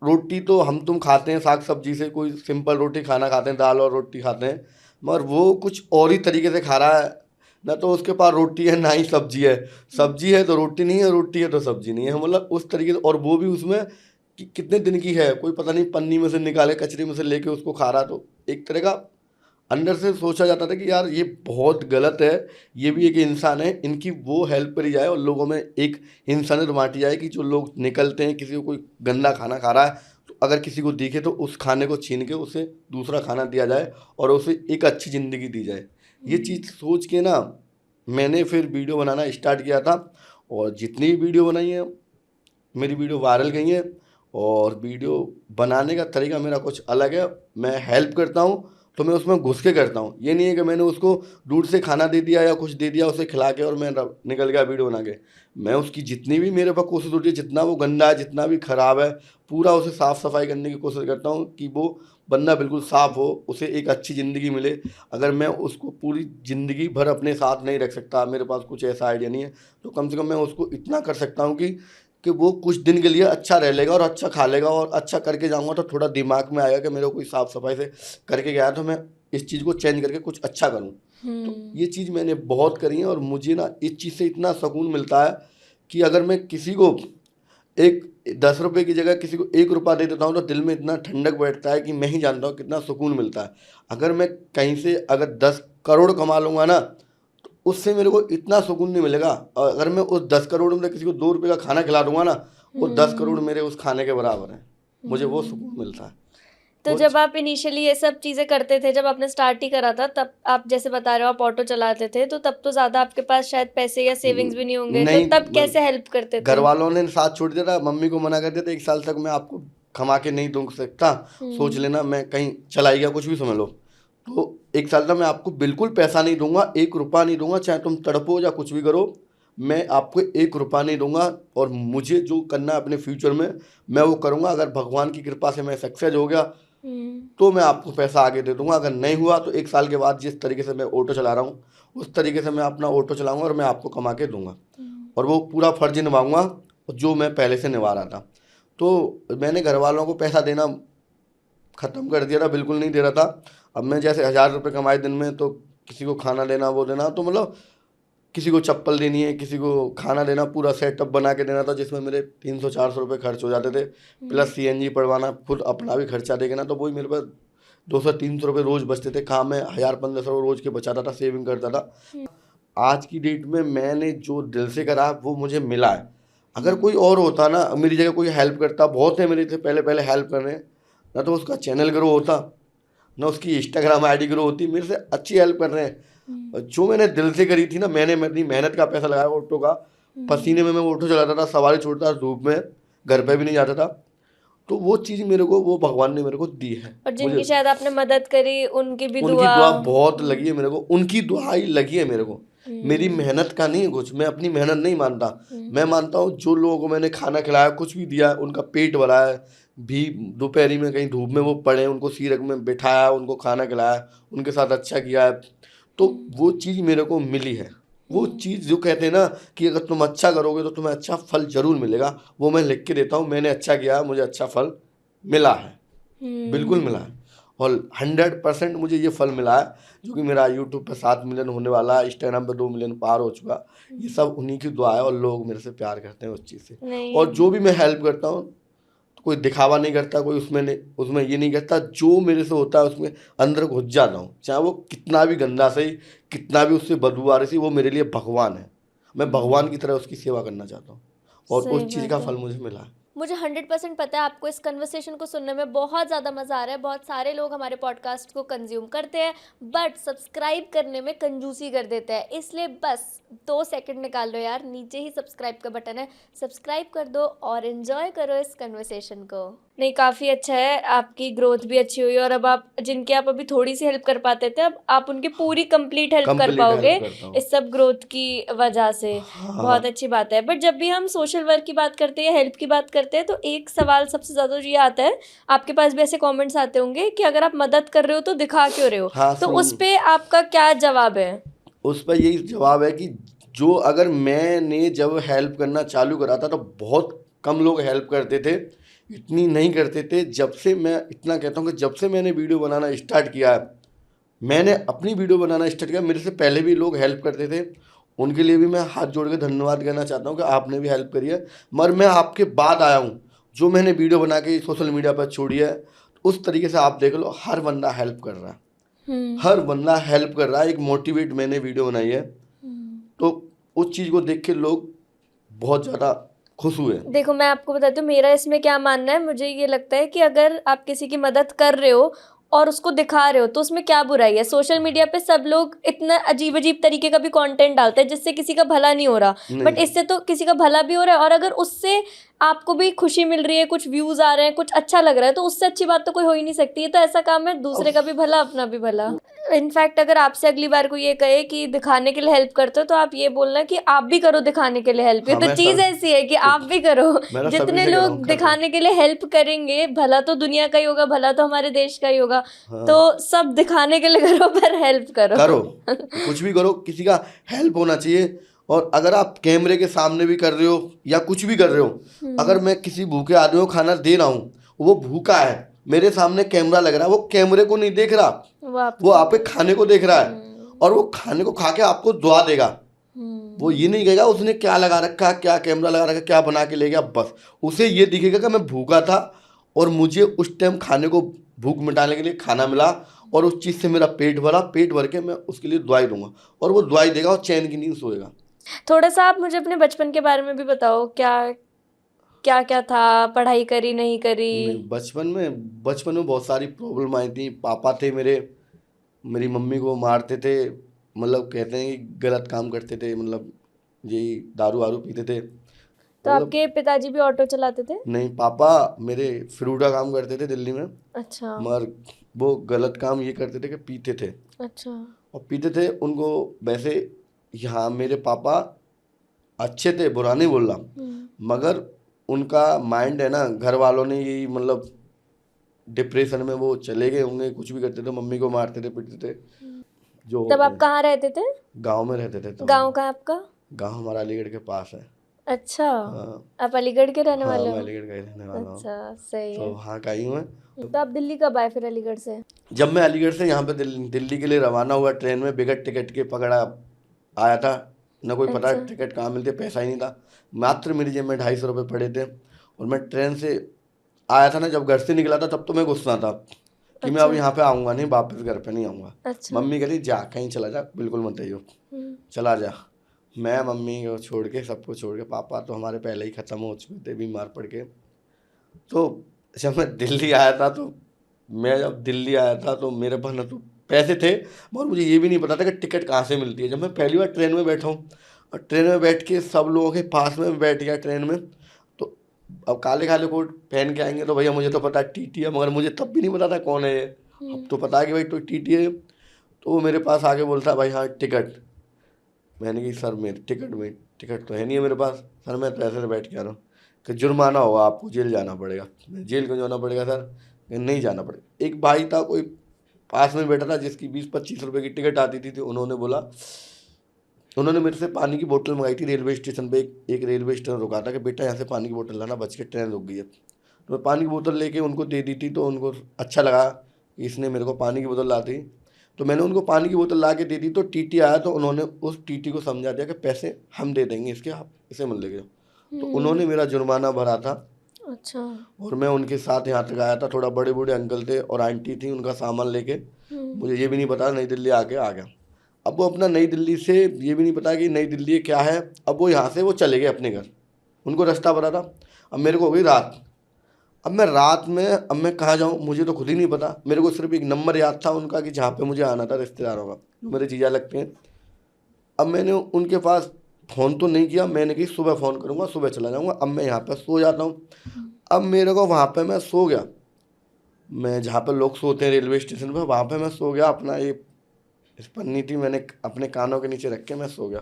Speaker 1: रोटी तो हम तुम खाते हैं साग सब्जी से, कोई सिंपल रोटी खाना खाते हैं, दाल और रोटी खाते हैं, मगर वो कुछ और ही तरीके से खा रहा है। ना तो उसके पास रोटी है ना ही सब्जी है, सब्जी है तो रोटी नहीं है, रोटी है तो सब्जी नहीं है, मतलब उस तरीके से। और वो भी उसमें कि कितने दिन की है कोई पता नहीं, पन्नी में से निकाले कचरे में से लेके उसको खा रहा। तो एक तरह का अंदर से सोचा जाता था कि यार ये बहुत गलत है, ये भी एक इंसान है, इनकी वो हेल्प करी जाए और लोगों में एक इंसानियत बांटी जाए कि जो लोग निकलते हैं, किसी को कोई गंदा खाना खा रहा है तो अगर किसी को दिखे तो उस खाने को छीन के उसे दूसरा खाना दिया जाए और उसे एक अच्छी ज़िंदगी दी जाए। ये चीज़ सोच के ना मैंने फिर वीडियो बनाना स्टार्ट किया था। और जितनी भी वीडियो बनाई है मेरी वीडियो वायरल गई है। और वीडियो बनाने का तरीका मेरा कुछ अलग है। मैं हेल्प करता हूँ तो मैं उसमें घुस के करता हूँ। ये नहीं है कि मैंने उसको दूर से खाना दे दिया या कुछ दे दिया उसे खिला के और मैं निकल गया वीडियो बना के। मैं उसकी जितनी भी मेरे पास कोशिश होती है, जितना वो गंदा है, जितना भी ख़राब है, पूरा उसे साफ़ सफाई करने की कोशिश करता हूँ कि वो बंदा बिल्कुल साफ़ हो, उसे एक अच्छी ज़िंदगी मिले। अगर मैं उसको पूरी ज़िंदगी भर अपने साथ नहीं रख सकता, मेरे पास कुछ ऐसा आइडिया नहीं है, तो कम से कम मैं उसको इतना कर सकता हूँ कि वो कुछ दिन के लिए अच्छा रह लेगा और अच्छा खा लेगा। और अच्छा करके जाऊंगा तो थोड़ा दिमाग में आएगा कि मेरे को कोई साफ़ सफाई से करके गया तो मैं इस चीज़ को चेंज करके कुछ अच्छा करूं। तो ये चीज़ मैंने बहुत करी है और मुझे ना इस चीज़ से इतना सुकून मिलता है कि अगर मैं किसी को एक 10 रुपये की जगह किसी को 1 रुपया दे देता हूँ तो दिल में इतना ठंडक बैठता है कि मैं ही जानता हूँ कितना सुकून मिलता है। अगर मैं कहीं से अगर 10 करोड़ कमा लूँगा ना, उससे मेरे को इतना सुकून नहीं मिलेगा। और अगर मैं उस 10 करोड़ में किसी को 2 रुपये का खाना खिला दूंगा ना, वो 10 करोड़ मेरे उस खाने के बराबर है। मुझे वो सुकून मिलता है।
Speaker 2: तो
Speaker 1: वो
Speaker 2: जब आप इनिशियली ये सब चीज़ें करते थे, जब आपने स्टार्ट ही करा था, तब आप जैसे बता रहे हो आप ऑटो चलाते थे, तो तब तो ज़्यादा आपके पास शायद पैसे या सेविंग्स भी नहीं होंगे, तो
Speaker 1: नहीं,
Speaker 2: तब कैसे हेल्प करते
Speaker 1: घर
Speaker 2: थे?
Speaker 1: वालों ने साथ छोड़ दिया था, मम्मी को मना कर दिया था 1 साल तक मैं आपको कमा के नहीं दूँ सकता, सोच लेना मैं कहीं चलाई गया कुछ भी समझ लो। तो 1 साल तक मैं आपको बिल्कुल पैसा नहीं दूंगा, 1 रुपया नहीं दूंगा, चाहे तुम तड़पो या कुछ भी करो, मैं आपको 1 रुपया नहीं दूंगा। और मुझे जो करना है अपने फ्यूचर में मैं वो करूंगा। अगर भगवान की कृपा से मैं सक्सेस हो गया तो मैं आपको पैसा आगे दे दूंगा, अगर नहीं हुआ तो 1 साल के बाद जिस तरीके से मैं ऑटो चला रहा हूँ उस तरीके से मैं अपना ऑटो चलाऊंगा और मैं आपको कमा के दूंगा। और वो पूरा फर्ज निभाऊंगा जो मैं पहले से निभा रहा था। तो मैंने घर वालों को पैसा देना ख़त्म कर दिया था, बिल्कुल नहीं दे रहा था। अब मैं जैसे 1000 रुपये कमाए दिन में तो किसी को खाना देना वो देना, तो मतलब किसी को चप्पल देनी है, किसी को खाना देना, पूरा सेटअप बना के देना था जिसमें मेरे 300-400 रुपये खर्च हो जाते थे। प्लस सीएनजी पड़वाना, खुद अपना भी खर्चा देना, तो वही मेरे पास 200-300 रुपये रोज़ बचते थे। कहाँ मैं 1000-1500 रोज़ के बचाता था, सेविंग करता था। आज की डेट में मैंने जो दिल से करा वो मुझे मिला है। अगर कोई और होता ना मेरी जगह, कोई हेल्प करता, बहुत है मेरे से पहले पहले हेल्प कर रहे हैं, ना तो उसका चैनल ग्रो होता ना उसकी इंस्टाग्राम आईडी ग्रो होती, मेरे से अच्छी हेल्प कर रहे हैं। और जो मैंने दिल से करी थी ना, मैंने अपनी मेहनत का पैसा लगाया ऑटो का, पसीने में मैं ऑटो चलाता था, सवारी छोड़ता था धूप में, घर पे भी नहीं जाता था। तो वो चीज़ मेरे को वो भगवान ने मेरे को दी है।
Speaker 2: और जिनकी
Speaker 1: मुझे
Speaker 2: शायद आपने मदद करी उनकी भी
Speaker 1: उनकी दुआ बहुत लगी है मेरे को, उनकी दुआ ही लगी है मेरे को। मेरी मेहनत का नहीं है कुछ, मैं अपनी मेहनत नहीं मानता। मैं मानता हूँ जो लोगों को मैंने खाना खिलाया, कुछ भी दिया, उनका पेट भरा है, भी दोपहरी में कहीं धूप में वो पड़े, उनको सीरक में बिठाया, उनको खाना खिलाया, उनके साथ अच्छा किया है, तो वो चीज़ मेरे को मिली है। वो चीज़ जो कहते हैं ना कि अगर तुम अच्छा करोगे तो तुम्हें अच्छा फल जरूर मिलेगा, वो मैं लिख के देता हूँ। मैंने अच्छा किया, मुझे अच्छा फल मिला है, बिल्कुल मिला है। और 100% मुझे ये फल मिला है, जो कि मेरा यूट्यूब पे 7 मिलियन होने वाला है, इंस्टाग्राम पे 2 मिलियन पार हो चुका। ये सब उन्हीं की दुआ है और लोग मेरे से प्यार करते हैं उस चीज़ से।
Speaker 2: नहीं।
Speaker 1: और जो भी मैं हेल्प करता हूँ तो कोई दिखावा नहीं करता, कोई उसमें ये नहीं करता, जो मेरे से होता है उसमें अंदर घुस जाता हूँ, चाहे वो कितना भी गंदा सही, कितना भी उससे बदबू आ रही सी, वो मेरे लिए भगवान है। मैं भगवान की तरह उसकी सेवा करना चाहता हूँ और
Speaker 2: सही
Speaker 1: उस चीज़ का
Speaker 2: बात है।
Speaker 1: फल मुझे मिला है।
Speaker 2: मुझे 100% पता है आपको इस कन्वर्सेशन को सुनने में बहुत ज़्यादा मज़ा आ रहा है। बहुत सारे लोग हमारे पॉडकास्ट को कंज्यूम करते हैं बट सब्सक्राइब करने में कंजूसी कर देते हैं, इसलिए बस 2 सेकंड निकाल लो यार, नीचे ही सब्सक्राइब का बटन है, सब्सक्राइब कर दो और एंजॉय करो इस कन्वर्सेशन को। नहीं, काफ़ी अच्छा है, आपकी ग्रोथ भी अच्छी हुई और अब आप जिनकी आप अभी थोड़ी सी हेल्प कर पाते थे अब आप उनकी पूरी कंप्लीट हेल्प कर
Speaker 1: कंप्लीट
Speaker 2: पाओगे
Speaker 1: हेल्प करता हूँ।
Speaker 2: इस सब ग्रोथ की वजह से।
Speaker 1: हाँ
Speaker 2: बहुत अच्छी बात है। बट जब भी हम सोशल वर्क की बात करते हैं या हेल्प की बात करते हैं तो एक सवाल सबसे ज़्यादा ये आता है, आपके पास भी ऐसे कमेंट्स आते होंगे कि अगर आप मदद कर रहे हो तो दिखा क्यों रहे हो?
Speaker 1: हाँ,
Speaker 2: तो उस पे आपका क्या जवाब है?
Speaker 1: उस पर यही जवाब है कि जो अगर मैंने जब हेल्प करना चालू करा था तो बहुत कम लोग हेल्प करते थे, इतनी नहीं करते थे। जब से मैं इतना कहता हूँ कि जब से मैंने वीडियो बनाना स्टार्ट किया है, मैंने अपनी वीडियो बनाना स्टार्ट किया, मेरे से पहले भी लोग हेल्प करते थे, उनके लिए भी मैं हाथ जोड़ के धन्यवाद कहना चाहता हूँ कि आपने भी हेल्प करी है। मगर मैं आपके बाद आया हूँ, जो मैंने वीडियो बना के सोशल मीडिया पर छोड़ी है, उस तरीके से आप देख लो हर बंदा हेल्प कर रहा है, हर बंदा हेल्प कर रहा है। एक मोटिवेट मैंने वीडियो बनाई है, तो उस चीज़ को देख के लोग बहुत ज़्यादा खुश हुए।
Speaker 2: देखो मैं आपको बताती हूँ मेरा इसमें क्या मानना है। मुझे ये लगता है कि अगर आप किसी की मदद कर रहे हो और उसको दिखा रहे हो तो उसमें क्या बुराई है। सोशल मीडिया पे सब लोग इतना अजीब अजीब तरीके का भी कंटेंट डालते हैं जिससे किसी का भला नहीं हो रहा, बट इससे तो किसी का भला भी हो रहा है और अगर उससे आपको भी खुशी मिल रही है, कुछ व्यूज आ रहे हैं, कुछ अच्छा लग रहा है, तो उससे अच्छी बात तो कोई हो ही नहीं सकती। ये तो ऐसा काम है, दूसरे का भी भला अपना भी भला। इनफैक्ट अगर आपसे अगली बार कोई ये कहे कि दिखाने के लिए हेल्प करते हो तो आप ये बोलना कि आप भी करो दिखाने के लिए हेल्प। ये
Speaker 1: हाँ,
Speaker 2: तो
Speaker 1: मैं
Speaker 2: चीज ऐसी है कि आप भी करो।
Speaker 1: मेरा सभी
Speaker 2: जितने
Speaker 1: से कह रहा
Speaker 2: लोग
Speaker 1: हूँ, कर दो।
Speaker 2: दिखाने के लिए हेल्प करेंगे भला तो दुनिया का ही होगा, भला तो हमारे देश का ही होगा।
Speaker 1: हाँ।
Speaker 2: तो सब दिखाने के लिए करो पर हेल्प करो।
Speaker 1: करो, कुछ भी करो, किसी का हेल्प होना चाहिए। और अगर आप कैमरे के सामने भी कर रहे हो या कुछ भी कर रहे हो, अगर मैं किसी भूखे आदमी को खाना दे रहा हूँ, वो भूखा है, मेरे सामने कैमरा लग रहा है, वो कैमरे को नहीं देख रहा, वो आप पे खाने को देख रहा है और वो खाने को खा के आपको दुआ देगा। वो ये नहीं कहेगा उसने क्या लगा रखा, क्या कैमरा लगा रखा, क्या बना के ले गया, बस उसे ये दिखेगा कि मैं भूखा था और मुझे उस टाइम खाने को भूख मिटाने के लिए खाना मिला और उस चीज़ से मेरा पेट भरा, पेट भर के मैं उसके लिए दुआई दूंगा और वो दुआई देगा और चैन की नींद सोएगा।
Speaker 2: थोड़ा सा आप मुझे अपने बचपन के बारे में भी बताओ, क्या क्या क्या था, पढ़ाई करी नहीं करी?
Speaker 1: नहीं, बचपन में बहुत सारी प्रॉब्लम आई थी। पापा थे मेरे, मेरी मम्मी को मारते थे, मतलब कहते हैं कि गलत काम करते थे, मतलब यही दारू वारू पीते थे।
Speaker 2: तो आपके पिताजी भी ऑटो चलाते थे?
Speaker 1: नहीं, पापा मेरे फ्रूट का काम करते थे दिल्ली में,
Speaker 2: अच्छा
Speaker 1: मगर वो गलत काम ये करते थे कि पीते थे
Speaker 2: अच्छा।
Speaker 1: और पीते थे। उनको वैसे यहाँ मेरे पापा अच्छे थे, बुरा नहीं बोल रहा, मगर उनका माइंड है ना, घर वालों ने यही मतलब डिप्रेशन में वो चले गए होंगे, कुछ भी करते थे, मम्मी को मारते थे, पीटते थे। जो
Speaker 2: तब आप कहाँ रहते थे?
Speaker 1: गांव में रहते थे। तो
Speaker 2: गांव कहाँ आपका?
Speaker 1: गांव हमारा अलीगढ़ के पास है।
Speaker 2: अच्छा,
Speaker 1: हाँ,
Speaker 2: आप अलीगढ़ के रहने
Speaker 1: हाँ,
Speaker 2: वाले
Speaker 1: मैं
Speaker 2: हो?
Speaker 1: अलीगढ़ का ही रहने वाला हूँ।
Speaker 2: अच्छा, सही
Speaker 1: तो
Speaker 2: है।
Speaker 1: वहाँ का ही हूँ मैं।
Speaker 2: तो आप दिल्ली कब आए फिर अलीगढ़ से?
Speaker 1: जब मैं अलीगढ़ से यहाँ पे दिल्ली के लिए रवाना हुआ, ट्रेन में बिगड़ टिकट के पकड़ा आया था, न कोई पता
Speaker 2: अच्छा।
Speaker 1: टिकट कहाँ मिलते, पैसा ही नहीं था, मात्र मेरी जेब में 250 रुपये पड़े थे और मैं ट्रेन से आया था ना, जब घर से निकला था तब तो मैं गुस्सा था कि मैं अब यहाँ पे आऊँगा नहीं, वापस घर पे नहीं आऊँगा।
Speaker 2: अच्छा।
Speaker 1: मम्मी कहती जा कहीं चला जा, बिल्कुल मत आइयो, चला जा। मैं मम्मी को छोड़ के, सबको छोड़ के, पापा तो हमारे पहले ही ख़त्म हो चुके थे बीमार पड़ के। तो जब मैं दिल्ली आया था तो मेरे पास ना तो पैसे थे, मगर मुझे ये भी नहीं पता था कि टिकट कहाँ से मिलती है। जब मैं पहली बार ट्रेन में बैठा हूँ और ट्रेन में बैठ के सब लोगों के पास में बैठ गया ट्रेन में, तो अब काले काले कोट पहन के आएंगे तो भैया मुझे तो पता है टीटी है, मगर मुझे तब भी नहीं पता था कौन है ये। अब तो पता है कि भाई तो टीटी है। तो वो मेरे पास आके बोलता है भाई हाँ टिकट। मैंने कही सर मेरी टिकट तो है नहीं है मेरे पास, सर मैं तो ऐसे से बैठ के आ रहा हूँ। कि जुर्माना होगा, आपको जेल जाना पड़ेगा। जेल क्यों जाना पड़ेगा सर? कि नहीं जाना पड़ेगा। एक भाई था कोई पास में बैठा था जिसकी 20-25 रुपए की टिकट आती थी, तो उन्होंने मेरे से पानी की बोतल मंगाई थी रेलवे स्टेशन पे। एक रेलवे स्टेशन रुका था कि बेटा यहाँ से पानी की बोतल लाना, बच के ट्रेन रुक गई है। तो मैं पानी की बोतल लेके उनको दे दी थी, तो उनको अच्छा लगा कि इसने मेरे को पानी की बोतल ला दी। तो मैंने उनको पानी की बोतल ला के दे दी। तो टीटी आया तो उन्होंने उस टीटी को समझा दिया कि पैसे हम दे देंगे इसके, आप इसे मत लेके जाओ। तो उन्होंने मेरा जुर्माना भरा था।
Speaker 2: अच्छा।
Speaker 1: और मैं उनके साथ यहाँ तक आया था। थोड़ा बड़े बूढ़े अंकल थे और आंटी थी, उनका सामान लेके मुझे ये भी नहीं पता नई दिल्ली आके आ गया। अब वो अपना नई दिल्ली से ये भी नहीं पता कि नई दिल्ली क्या है। अब वो यहाँ से वो चले गए अपने घर, उनको रास्ता पता था। अब मेरे को हो गई रात। अब मैं कहाँ जाऊँ मुझे तो खुद ही नहीं पता। मेरे को सिर्फ एक नंबर याद था उनका कि जहाँ पे मुझे आना था रिश्तेदारों का, जो मेरे जीजा लगते हैं। अब मैंने उनके पास फ़ोन तो नहीं किया, मैंने कही सुबह फ़ोन करूँगा, सुबह चला जाऊँगा। अब मैं यहाँ पे सो जाता हूँ। अब मेरे को वहाँ पे मैं सो गया, मैं जहाँ पे लोग सोते हैं रेलवे स्टेशन पे, वहाँ पे मैं सो गया। अपना ये पन्नी थी, मैंने अपने कानों के नीचे रख के मैं सो गया।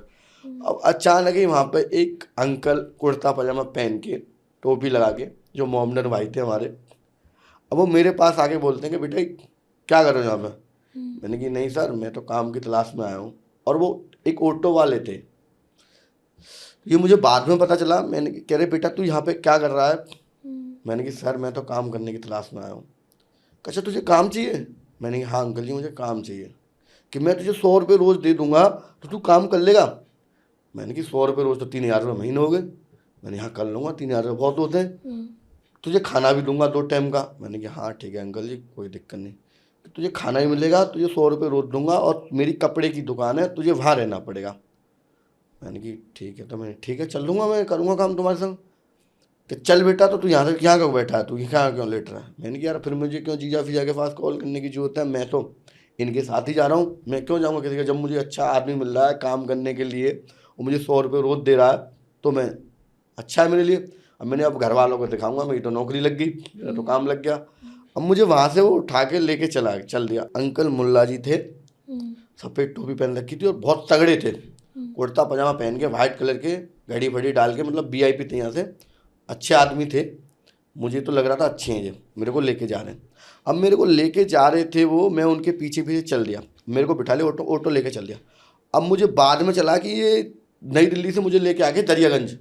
Speaker 1: अब अचानक ही वहाँ पे एक अंकल कुर्ता पजामा पहन के, टोपी लगा के, जो मोमडन भाई थे हमारे, अब वो मेरे पास आके बोलते हैं कि बेटा क्या कर रहे हो यहाँ पे। मैंने कि नहीं सर, मैं तो काम की तलाश में आया हूँ। और वो एक ऑटो वाले थे। ये मुझे बाद में पता चला। मैंने कह रहे बेटा तू यहाँ पे क्या कर रहा है। मैंने कि सर मैं तो काम करने की तलाश में आया हूँ। अच्छा तुझे काम चाहिए। मैंने कहा हाँ अंकल जी मुझे काम चाहिए। कि मैं तुझे 100 रुपये रोज़ दे दूंगा तो तू काम कर लेगा। मैंने कि 100 रुपये रोज़ तो 3,000 रुपये महीने हो गए। मैंने यहाँ कर लूँगा, 3,000 रुपये बहुत होते हैं। तुझे खाना भी दूंगा 2 टाइम का। मैंने कहा हाँ ठीक है अंकल जी कोई दिक्कत नहीं, तुझे खाना भी मिलेगा, तुझे 100 रुपये रोज़ दूंगा, और मेरी कपड़े की दुकान है, तुझे वहाँ रहना पड़ेगा। मैंने कि ठीक है। तो मैंने ठीक है चल लूँगा, मैं करूँगा काम तुम्हारे संग। कि चल बेटा तो तू यहाँ से यहाँ क्यों बैठा है, तू यहाँ क्यों लेट रहा है। मैंने कहा यार फिर मुझे क्यों जीजा फिजा के पास कॉल करने की जरूरत है, मैं तो इनके साथ ही जा रहा हूँ, मैं क्यों जाऊँगा किसी का। जब मुझे अच्छा आदमी मिल रहा है काम करने के लिए और मुझे 100 रुपये रोज़ दे रहा है तो मैं अच्छा है मेरे लिए। अब मैंने अब घर वालों को दिखाऊंगा मेरी तो नौकरी लग गई, मेरा तो काम लग गया। अब मुझे वहाँ से वो उठा के लेके चल दिया। अंकल मुल्ला जी थे, सफ़ेद टोपी पहन रखी थी और बहुत तगड़े थे, कुर्ता पजामा पहन के, वाइट कलर के, घड़ी फड़ी डाल के, मतलब VIP थे यहाँ से, अच्छे आदमी थे। मुझे तो लग रहा था अच्छे हैं ये, मेरे को लेके जा रहे हैं। अब मेरे को लेके जा रहे थे वो, मैं उनके पीछे पीछे चल दिया, मेरे को बिठा लिया, ऑटो लेके चल दिया। अब मुझे बाद में चला कि ये नई दिल्ली से मुझे लेके आ गए दरियागंज,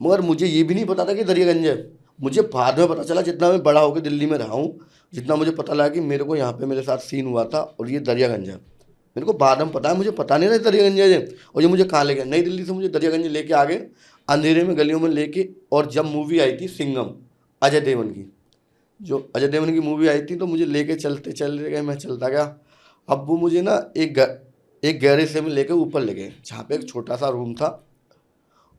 Speaker 1: मगर मुझे ये भी नहीं पता था कि दरियागंज है। मुझे बाद में पता चला, जितना मैं बड़ा होकर दिल्ली में रहा हूँ, जितना मुझे पता लगा कि मेरे को यहाँ पे मेरे साथ सीन हुआ था और ये दरियागंज है, मेरे को बाद में पता है, मुझे पता नहीं था दरियागंज है ये। और ये मुझे कहाँ ले गया, नई दिल्ली से मुझे दरियागंज लेके आ गए, अंधेरे में गलियों में लेके। और जब मूवी आई थी सिंघम, अजय देवगन की, जो अजय देवगन की मूवी आई थी, तो मुझे लेके चलते गए, मैं चलता गया। अब वो मुझे ना एक गैरेज से में लेके ऊपर ले गए, जहाँ पे एक छोटा सा रूम था,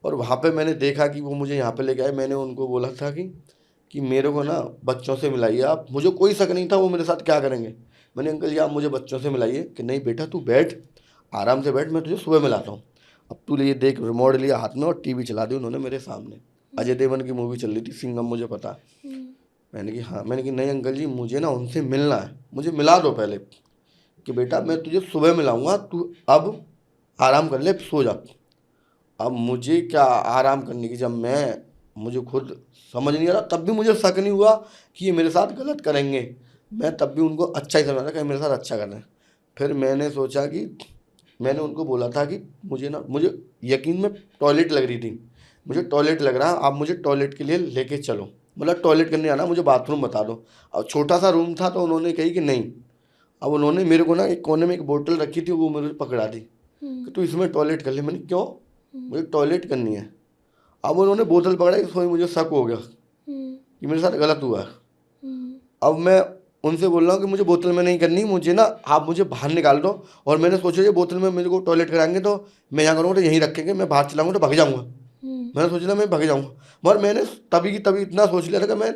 Speaker 1: और वहाँ पे मैंने देखा कि वो मुझे यहाँ पे लेके आए। मैंने उनको बोला था कि मेरे को ना बच्चों से मिलाइए आप। मुझे कोई शक नहीं था वो मेरे साथ क्या करेंगे। मैंने अंकल जी आप मुझे बच्चों से मिलाइए। कि नहीं बेटा तू बैठ, आराम से बैठ, मैं तुझे सुबह मिलाता हूँ। अब तू ये देख, रिमोट लिया हाथ में और TV चला दी उन्होंने मेरे सामने। अजय देवगन की मूवी चल रही थी सिंघम, मुझे पता है। मैंने कि हाँ, मैंने कि नहीं अंकल जी मुझे ना उनसे मिलना है, मुझे मिला दो पहले। कि बेटा मैं तुझे सुबह मिलाऊंगा, तू अब आराम कर ले, सो जा। अब मुझे क्या आराम करने की, जब मुझे खुद समझ नहीं आ रहा, तब भी मुझे शक नहीं हुआ कि ये मेरे साथ गलत करेंगे। मैं तब भी उनको अच्छा ही समझ रहा था कि मेरे साथ अच्छा कर रहे हैं। फिर मैंने सोचा कि मैंने उनको बोला था कि मुझे यकीन में टॉयलेट लग रही थी, मुझे टॉयलेट लग रहा है, आप मुझे टॉयलेट के लिए लेके चलो, मतलब टॉयलेट करने आना, मुझे बाथरूम बता दो। अब छोटा सा रूम था तो उन्होंने कही कि नहीं। अब उन्होंने मेरे को ना एक कोने में एक बोतल रखी थी, वो मेरे पकड़ा दी कि तू इसमें टॉयलेट कर ले। मैंने क्यों, मुझे टॉयलेट करनी है। अब उन्होंने बोतल पकड़ा, इसमें मुझे शक हो गया कि मेरे साथ गलत हुआ है। अब मैं उनसे बोल रहा हूँ कि मुझे बोतल में नहीं करनी, मुझे ना आप मुझे बाहर निकाल दो। और मैंने सोचा ये बोतल में मेरे को टॉयलेट कराएंगे तो मैं यहाँ करूँगा तो यहीं रखेंगे, मैं बाहर चलाऊँगा तो भाग जाऊँगा। मैंने सोचा मैं भाग जाऊँगा, मगर मैंने तभी की तभी इतना सोच लिया था कि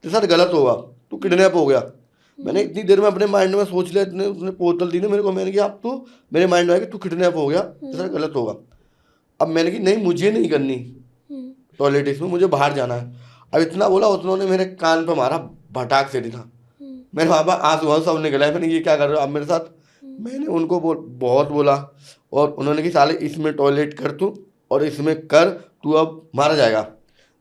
Speaker 1: तेरे साथ गलत होगा, तू किडनैप हो गया। मैंने इतनी देर में अपने माइंड में सोच लिया, इतने उसने बोतल दी ना मेरे को, मैंने कहा अब तू मेरे माइंड में आया कि तू किडनैप हो गया, तेरे साथ गलत होगा। अब मैंने कहा नहीं मुझे नहीं करनी टॉयलेट, इसमें मुझे बाहर जाना है। अब इतना बोला, उन्होंने मेरे कान पे मारा भटाक से था। मैंने वहाँ पर आंसू सब निकला है। मैंने ये क्या कर रहे हो आप मेरे साथ। मैंने उनको बहुत बोला, और उन्होंने कहा साले इसमें टॉयलेट कर तू, और इसमें कर तू, अब मारा जाएगा,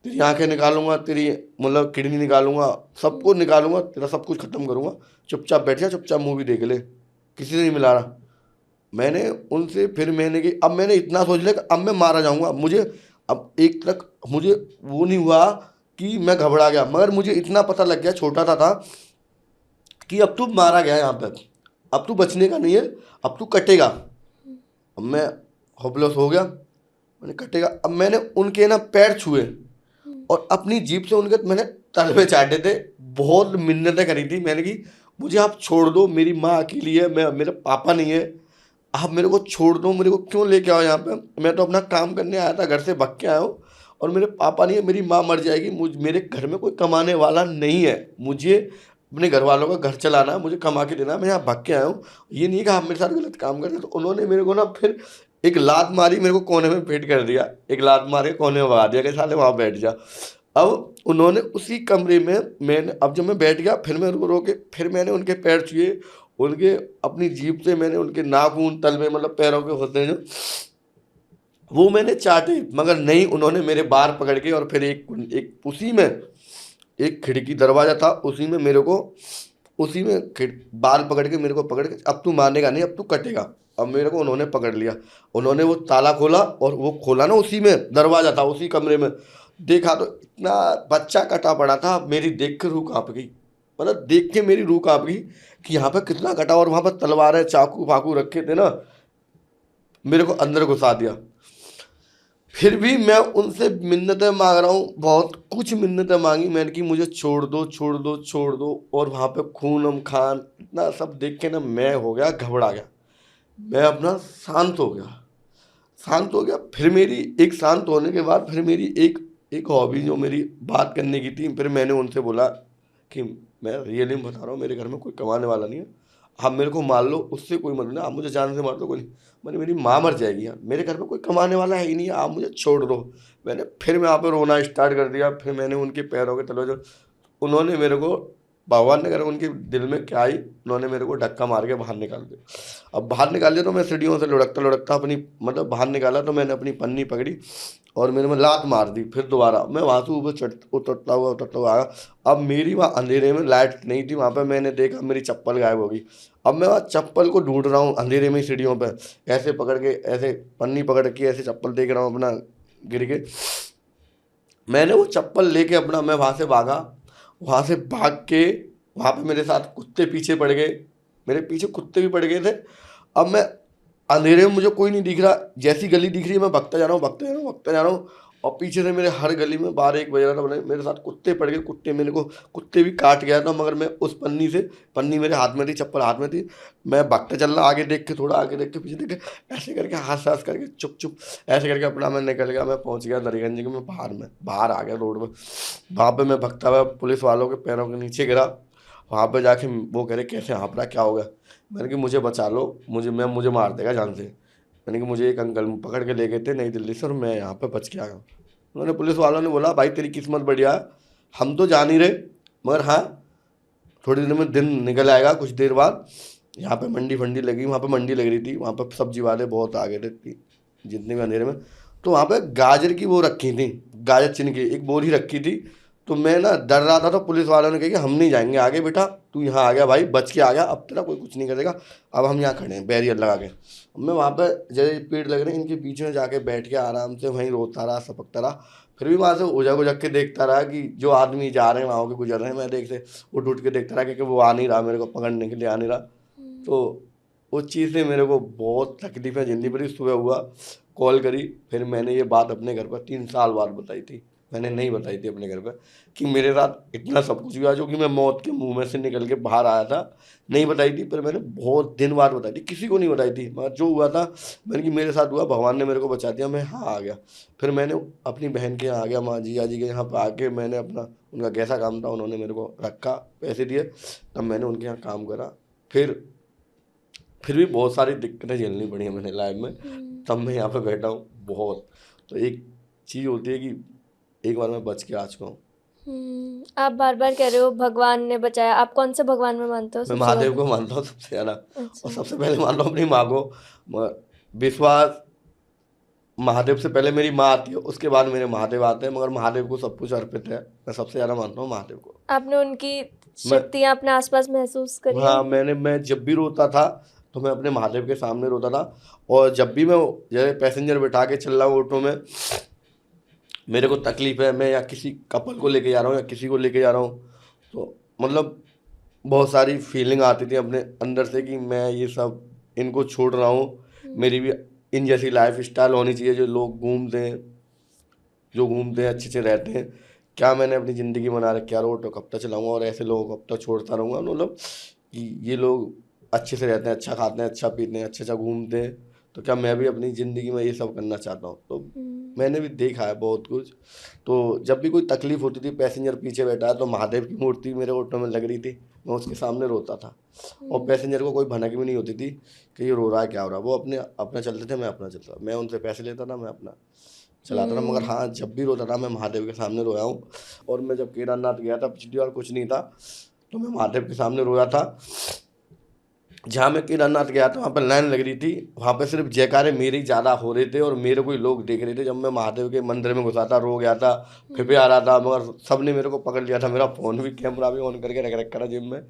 Speaker 1: तेरी आंखें निकालूंगा, तेरी मतलब किडनी निकालूंगा, सब कुछ निकालूंगा, तेरा सब कुछ खत्म करूंगा, चुपचाप बैठ जा, चुपचाप मूवी देख ले, किसी से नहीं मिला रहा। मैंने उनसे फिर मैंने कि अब मैंने इतना सोच लिया कि अब मैं मारा जाऊंगा। मुझे अब एक तक मुझे वो नहीं हुआ कि मैं घबरा गया, मगर मुझे इतना पता लग गया, छोटा था कि अब तू मारा गया यहाँ पे, अब तू बचने का नहीं है, अब तू कटेगा। अब मैं होपलेस हो गया, मैंने कटेगा। अब मैंने उनके ना पैर छुए और अपनी जीभ से उनके मैंने तलवे चाटे थे, बहुत मिन्नतें करी थी। मैंने कि मुझे आप छोड़ दो, मेरी माँ अकेली है, मेरे पापा नहीं है, आप मेरे को छोड़ दो, मेरे को क्यों लेके आओ यहाँ पे, मैं तो अपना काम करने आया था, घर से भाग के आया हूँ, और मेरे पापा नहीं है, मेरी माँ मर जाएगी, मेरे घर में कोई कमाने वाला नहीं है, मुझे अपने घर वालों का घर चलाना है, मुझे कमा के देना है, मैं यहाँ भाग के आया हूँ। ये नहीं कि आप मेरे साथ गलत काम कर रहे। तो उन्होंने मेरे को ना फिर एक लात मारी, मेरे को कोने में पेट कर दिया, एक लात मार के कोने में भगा दिया कि साले वहाँ बैठ जा। अब उन्होंने उसी कमरे में, मैंने अब जब मैं बैठ गया, फिर मैं रो रो के फिर मैंने उनके पैर छुए, उनके अपनी जीभ से मैंने उनके नाखून तल में, मतलब पैरों के होते हैं जो, वो मैंने चाटे, मगर नहीं, उन्होंने मेरे बार पकड़ के और फिर एक उसी में एक खिड़की दरवाजा था, उसी में मेरे को, उसी में बाल पकड़ के मेरे को पकड़ के, अब तू मानेगा नहीं, अब तू कटेगा। अब मेरे को उन्होंने पकड़ लिया, उन्होंने वो ताला खोला, और वो खोला ना, उसी में दरवाजा था, उसी कमरे में, देखा तो इतना बच्चा कटा पड़ा था, मेरी देख के रूह काँप गई, मतलब देख के मेरी रूह काँप गई कि यहाँ पे कितना कटा, और वहाँ पर तलवारें चाकू फाकू रखे थे ना, मेरे को अंदर घुसा दिया। फिर भी मैं उनसे मिन्नतें मांग रहा हूँ, बहुत कुछ मिन्नतें मांगी मैंने कि मुझे छोड़ दो, छोड़ दो, छोड़ दो। और वहाँ पे खूनम खान इतना सब देख के ना मैं हो गया, घबरा गया, मैं अपना शांत हो गया, शांत हो गया। फिर मेरी एक शांत होने के बाद फिर मेरी एक हॉबी जो मेरी बात करने की थी, फिर मैंने उनसे बोला कि मैं रियली बता रहा हूँ, मेरे घर में कोई कमाने वाला नहीं है, आप मेरे को मार लो, उससे कोई मतलब नहीं, आप मुझे जान से मार दो, कोई नहीं, मैंने मेरी माँ मर जाएगी यार, मेरे घर में कोई कमाने वाला है ही नहीं है, आप मुझे छोड़ दो। मैंने फिर मैं वहाँ पे रोना स्टार्ट कर दिया, फिर मैंने उनके पैरों के तले जो, उन्होंने मेरे को, भगवान ने कर उनके दिल में क्या आई, उन्होंने मेरे को धक्का मार के बाहर निकाल दिया। अब बाहर निकाल दिया तो मैं सीढ़ियों से लुढ़कता लुढ़कता अपनी, मतलब बाहर निकाला तो मैंने अपनी पन्नी पकड़ी और मेरे में लात मार दी। फिर दोबारा मैं वहाँ से ऊपर उतरता हुआ आया। अब मेरी वहाँ अंधेरे में लाइट नहीं थी, वहाँ पे मैंने देखा मेरी चप्पल गायब हो गई। अब मैं वहाँ चप्पल को ढूंढ रहा हूँ अंधेरे में सीढ़ियों पे, ऐसे पकड़ के, ऐसे पन्नी पकड़ के ऐसे चप्पल देख रहा हूँ अपना गिर के। मैंने वो चप्पल लेके अपना मैं वहाँ से भागा, वहाँ से भाग के वहाँ पे मेरे साथ कुत्ते पीछे पड़ गए, मेरे पीछे कुत्ते भी पड़ गए थे। अब मैं अंधेरे में, मुझे कोई नहीं दिख रहा, जैसी गली दिख रही है मैं भगता जा रहा हूँ, भगता जा रहा हूँ, भगता जा रहा हूँ। और पीछे से मेरे हर गली में 12-1 बज रहा था, मेरे साथ कुत्ते पड़ गए, कुत्ते भी काट गया था, मगर मैं उस पन्नी मेरे हाथ में थी, चप्पल हाथ में थी, मैं भगता चल रहा, आगे देख के, थोड़ा आगे देख के, पीछे देख के, ऐसे करके हाथ करके चुप चुप ऐसे करके अपना मैं निकल गया। मैं पहुँच गया दरियागंज के, मैं बाहर आ गया रोड पर। वहाँ पर मैं भगता हुआ पुलिस वालों के पैरों के नीचे गिरा। वहाँ पे जाके वो कह रहे कैसे हाँफ रहा, क्या हो गया? मैंने कि मुझे बचा लो, मुझे मार देगा जान से। मैंने कि मुझे एक अंकल पकड़ के ले गए थे नई दिल्ली से और मैं यहाँ पे बच के आ गया। उन्होंने, पुलिस वालों ने बोला भाई तेरी किस्मत बढ़िया है, हम तो जान ही रहे, मगर हाँ थोड़ी देर में दिन निकल आएगा। कुछ देर बाद यहाँ पे मंडी फंडी लगी, वहाँ पे मंडी लग रही थी, वहाँ पे सब्जी वाले बहुत आ गए थे जितने भी अंधेरे में। तो वहाँ पे गाजर की वो रखी थी, गाजर चिन के एक बोरी रखी थी। तो मैं ना डर रहा था, तो पुलिस वालों ने कहा कि हम नहीं जाएंगे आगे, बेटा तू यहाँ आ गया भाई, बच के आ गया, अब तेरा कोई कुछ नहीं करेगा, अब हम यहाँ खड़े हैं बैरियर लगा के। मैं वहाँ पे जैसे पेड़ लग रहे हैं इनके बीच में जाके बैठ के आराम से वहीं रोता रहा, सपकता रहा। फिर भी वहाँ से उजक उजक के देखता रहा कि जो आदमी जा रहे हैं वहाँ के गुजर रहे हैं, मैं देखते उठ उठ के देखता रहा, क्योंकि वो आ नहीं रहा, मेरे को पकड़ने के लिए आ नहीं रहा। तो उस चीज़ से मेरे को बहुत तकलीफ है ज़िंदगी भरी। सुबह हुआ, कॉल करी, फिर मैंने ये बात अपने घर पर 3 साल बाद बताई थी, मैंने नहीं बताई थी अपने घर पर कि मेरे साथ इतना सब कुछ हुआ, जो कि मैं मौत के मुंह में से निकल के बाहर आया था। नहीं बताई थी, पर मैंने बहुत दिन बाद बताई थी, किसी को नहीं बताई थी, मगर जो हुआ था मैंने कि मेरे साथ हुआ, भगवान ने मेरे को बचा दिया, मैं हाँ आ गया। फिर मैंने अपनी बहन के यहाँ आ गया, माँ जिया जी के यहाँ पर आके मैंने अपना, उनका कैसा काम था उन्होंने मेरे को रखा, पैसे दिए, तब मैंने उनके यहाँ काम करा। फिर भी बहुत सारी दिक्कतें झेलनी पड़ी हैं मैंने लाइफ में, तब मैं यहाँ पे बैठा हूँ बहुत। तो एक चीज़ होती है कि एक बार मैं बच के आ चुका हूँ।
Speaker 2: आप बार बार कह रहे हो भगवान ने बचाया, आप कौन से भगवान में मानते हो?
Speaker 1: मैं महादेव को मानता हूँ सबसे ज़्यादा, और सबसे पहले मानता हूँ अपनी माँ को। विश्वास महादेव से पहले मेरी माँ आती है, उसके बाद मेरे महादेव आते हैं, मगर महादेव को सब कुछ अर्पित है, मैं सबसे ज़्यादा मानता हूँ महादेव को।
Speaker 2: आपने उनकी शक्तियाँ अपने आसपास महसूस करी?
Speaker 1: हाँ, मैं जब भी रोता था तो मैं अपने महादेव के सामने रोता था। और जब भी मैं जैसे पैसेंजर बैठा के चल रहा हूँ ऑटो में, मेरे को तकलीफ़ है, मैं या किसी कपल को लेके जा रहा हूँ या किसी को लेके जा रहा हूँ, तो मतलब बहुत सारी फीलिंग आती थी अपने अंदर से कि मैं ये सब इनको छोड़ रहा हूँ, मेरी भी इन जैसी लाइफ स्टाइल होनी चाहिए। जो लोग घूमते हैं अच्छे से रहते हैं, क्या मैंने अपनी ज़िंदगी बना रखी है, ऑटो कब तक चलाऊँगा और ऐसे लोगों को कब तक छोड़ता रहूँगा। मतलब कि ये लोग अच्छे से रहते हैं, अच्छा खाते हैं, अच्छा पीते हैं, अच्छा घूमते हैं, तो क्या मैं भी अपनी ज़िंदगी में ये सब करना चाहता हूँ। तो मैंने भी देखा है बहुत कुछ। तो जब भी कोई तकलीफ होती थी, पैसेंजर पीछे बैठा है तो महादेव की मूर्ति मेरे ऑटो में लग रही थी, मैं उसके सामने रोता था। और पैसेंजर को कोई भनक भी नहीं होती थी कि ये रो रहा है, क्या हो रहा है। वो अपने अपना चलते थे, मैं अपना चलता था, मैं उनसे पैसे लेता था, मैं अपना चलाता था। मगर हाँ, जब भी रोता था मैं महादेव के सामने रोया हूँ। और मैं जब केदारनाथ गया था पिछली बार, कुछ नहीं था तो मैं महादेव के सामने रोया था। जहाँ मैं केदारनाथ गया था वहाँ पर लाइन लग रही थी, वहाँ पे सिर्फ जयकारे मेरे ही ज़्यादा हो रहे थे और मेरे को ही लोग देख रहे थे। जब मैं महादेव के मंदिर में घुसा था, रो गया था, फिर आ रहा था, मगर सबने मेरे को पकड़ लिया था। मेरा फ़ोन भी, कैमरा भी ऑन करके रख रखा था जिम में।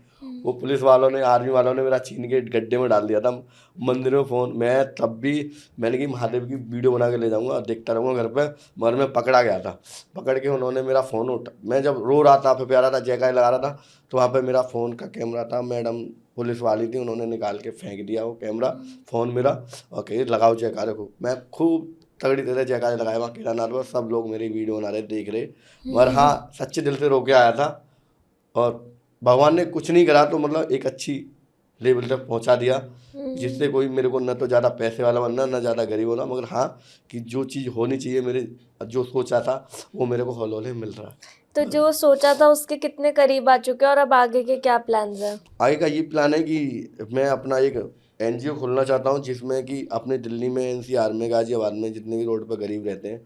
Speaker 1: वो पुलिस वालों ने, आर्मी वालों ने मेरा छीन के गड्ढे में डाल दिया था मंदिर में फ़ोन। मैं तब भी मैंने कि महादेव की वीडियो बना के ले जाऊँगा, देखता रहूँगा घर पर, मगर मैं पकड़ा गया था। पकड़ के उन्होंने मेरा फ़ोन उठा, मैं जब रो रहा था, फिर आ रहा था, जयकारे लगा रहा था, तो वहाँ पर मेरा फ़ोन का कैमरा था, मैडम पुलिस वाली थी, उन्होंने निकाल के फेंक दिया वो कैमरा, फ़ोन मेरा। और कही लगाओ जयकारे को। मैं खूब तगड़ी तरह जयकारे लगाए वहाँ केदारनाथ पर, सब लोग मेरी वीडियो बना रहे, देख रहे। मगर हाँ, सच्चे दिल से रो के आया था और भगवान ने कुछ नहीं करा तो मतलब एक अच्छी लेवल तक पहुँचा दिया, जिससे कोई मेरे को न तो ज़्यादा पैसे वाला बनना, न ज़्यादा गरीब होना, मगर हाँ कि जो चीज़ होनी चाहिए, मेरे जो सोचा था वो मेरे को हौले हौले मिल रहा है।
Speaker 2: तो जो सोचा था उसके कितने करीब आ चुके हैं और अब आगे के क्या प्लान्स हैं?
Speaker 1: आगे का ये प्लान है कि मैं अपना एक एनजीओ खोलना चाहता हूँ, जिसमें कि अपने दिल्ली में, एनसीआर में, गाजियाबाद में जितने भी रोड पर गरीब रहते हैं,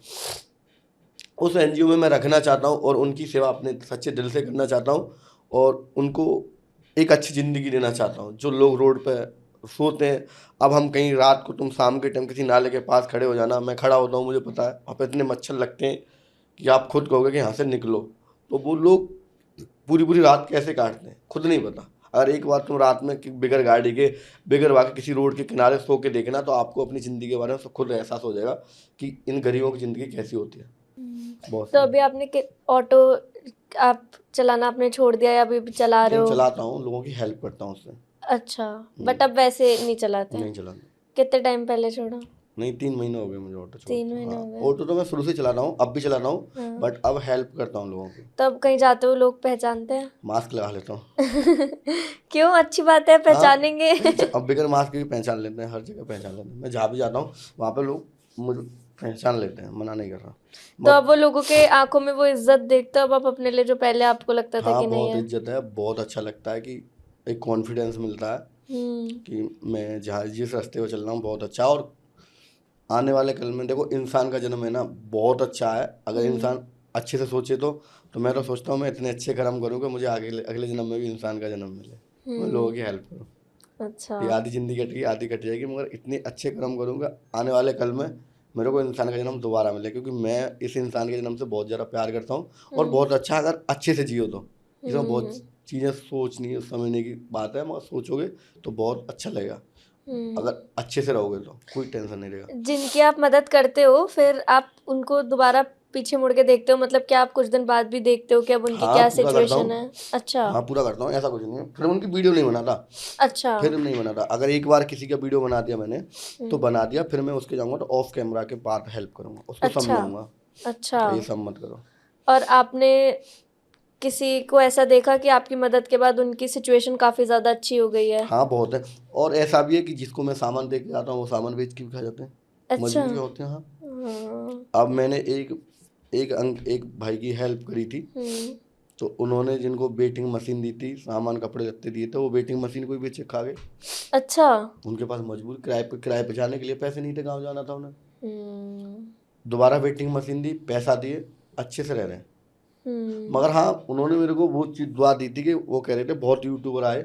Speaker 1: उस एनजीओ में मैं रखना चाहता हूँ और उनकी सेवा अपने सच्चे दिल से करना चाहता हूँ और उनको एक अच्छी ज़िंदगी देना चाहता हूँ। जो लोग रोड पर सोते हैं, अब हम कहीं रात को, तुम शाम के टाइम किसी नाले के पास खड़े हो जाना, मैं खड़ा होता हूँ, मुझे पता है वहाँ पर इतने मच्छर लगते हैं कि आप खुद कहोगे कि यहाँ से निकलो। तो वो लोग पूरी पूरी रात कैसे काटते हैं खुद नहीं पता। अगर एक बार तुम रात में बिगर गाड़ी के, बिगर वाके किसी रोड के किनारे सो के देखना, तो आपको अपनी ज़िंदगी के बारे में खुद एहसास हो जाएगा कि इन गरीबों की ज़िंदगी कैसी होती है। बहुत
Speaker 2: तो अभी आपने ऑटो आप चलाना आपने छोड़ दिया या अभी भी चला रहे
Speaker 1: नहीं,
Speaker 2: हो?
Speaker 1: चलाता हूँ, लोगों की हेल्प करता हूँ उससे।
Speaker 2: अच्छा, बट अब वैसे नहीं चलाते?
Speaker 1: नहीं चलाता।
Speaker 2: कितने टाइम पहले छोड़ा?
Speaker 1: नहीं, 3 महीने हो गए मुझे ऑटो छोड़ते।
Speaker 2: 3 महीने
Speaker 1: हाँ,
Speaker 2: हो गए।
Speaker 1: ऑटो तो मैं शुरू से चला रहा हूँ, अब भी चला रहा हूँ,
Speaker 2: हाँ।
Speaker 1: बट अब हेल्प करता हूँ लोगों की।
Speaker 2: तो अब कहीं जाते हो लोग पहचानते हैं?
Speaker 1: मास्क लगा लेता हूँ।
Speaker 2: क्यों? अच्छी बात है, पहचानेंगे।
Speaker 1: अब बिगर मास्क की भी पहचान लेते हैं, हर जगह पहचान लेते हैं। मैं जहाँ भी जाता हूँ वहाँ पे लोग मुझे पहचान लेते हैं, मना नहीं कर रहा।
Speaker 2: तो अब वो लोगों के आंखों में वो इज्जत देखते हो अब आप अपने लिए, जो पहले आपको लगता था
Speaker 1: हाँ,
Speaker 2: कि नहीं
Speaker 1: बहुत
Speaker 2: है?
Speaker 1: इज्जत है, बहुत अच्छा लगता है कि एक कॉन्फिडेंस मिलता है कि मैं जहाँ जिस रास्ते पर चल रहा हूँ बहुत अच्छा। और आने वाले कल में देखो, इंसान का जन्म है ना, बहुत अच्छा है। अगर इंसान अच्छे से सोचे तो मैं तो सोचता हूँ मैं इतने अच्छे कर्म करूँ कि मुझे अगले जन्म में भी इंसान का जन्म मिले, मैं लोगों की हेल्प करूँ।
Speaker 2: अच्छा।
Speaker 1: ये आधी जिंदगी कट गई, आधी कट जाएगी, मगर इतने अच्छे कर्म करूँगा आने वाले कल में मेरे को इंसान का जन्म दोबारा मिले, क्योंकि मैं इस इंसान के जन्म से बहुत ज़्यादा प्यार करता हूँ। और बहुत अच्छा, अगर अच्छे से जियो तो इसमें बहुत चीज़ें सोचनी है, समझने की बात है, मगर सोचोगे तो बहुत अच्छा लगेगा। अगर अच्छे से रहोगे तो कोई टेंशन नहीं रहेगा।
Speaker 2: जिनकी आप मदद करते हो फिर आप उनको दोबारा पीछे मुड़ के देखते हो, मतलब क्या आप कुछ दिन बाद भी देखते हो कि अब उनकी
Speaker 1: हाँ,
Speaker 2: क्या
Speaker 1: पूरा करता
Speaker 2: सिचुएशन
Speaker 1: हूँ।
Speaker 2: है? अच्छा।
Speaker 1: हाँ, पूरा करता हूँ, ऐसा कुछ नहीं है। फिर उनकी वीडियो नहीं बनाता,
Speaker 2: अच्छा।
Speaker 1: फिर नहीं बनाता। अगर एक बार किसी का वीडियो बना दिया मैंने तो बना दिया, फिर मैं उसके जाऊँगा तो ऑफ कैमरा के बाद हेल्प करूँगा, उसको
Speaker 2: अच्छा।
Speaker 1: समझाऊंगा
Speaker 2: अच्छा।
Speaker 1: ये सब मत करो।
Speaker 2: और आपने किसी को ऐसा देखा कि आपकी मदद के बाद उनकी सिचुएशन काफी ज्यादा अच्छी हो गई है?
Speaker 1: हाँ, बहुत है। और ऐसा भी है कि जिसको मैं सामान दे के आता हूँ वो सामान बेच के भी खा जाते हैं,
Speaker 2: अच्छा।
Speaker 1: मजबूरी होते हैं। हाँ,
Speaker 2: हाँ।
Speaker 1: अब मैंने एक भाई की हेल्प करी थी, तो उन्होंने जिनको वेटिंग मशीन दी थी, सामान कपड़े लत्ते दिए थे, वो वेटिंग मशीन को भी बेच के खा गए।
Speaker 2: अच्छा।
Speaker 1: उनके पास मजबूर किराए पे जाने के लिए पैसे नहीं थे, गाँव जाना था उन्हें। दोबारा वेटिंग मशीन दी, पैसा दिए, अच्छे से रह रहे हैं। मगर हाँ, उन्होंने मेरे को वो चीज़ दुआ दी थी कि वो कह रहे थे बहुत यूट्यूबर आए,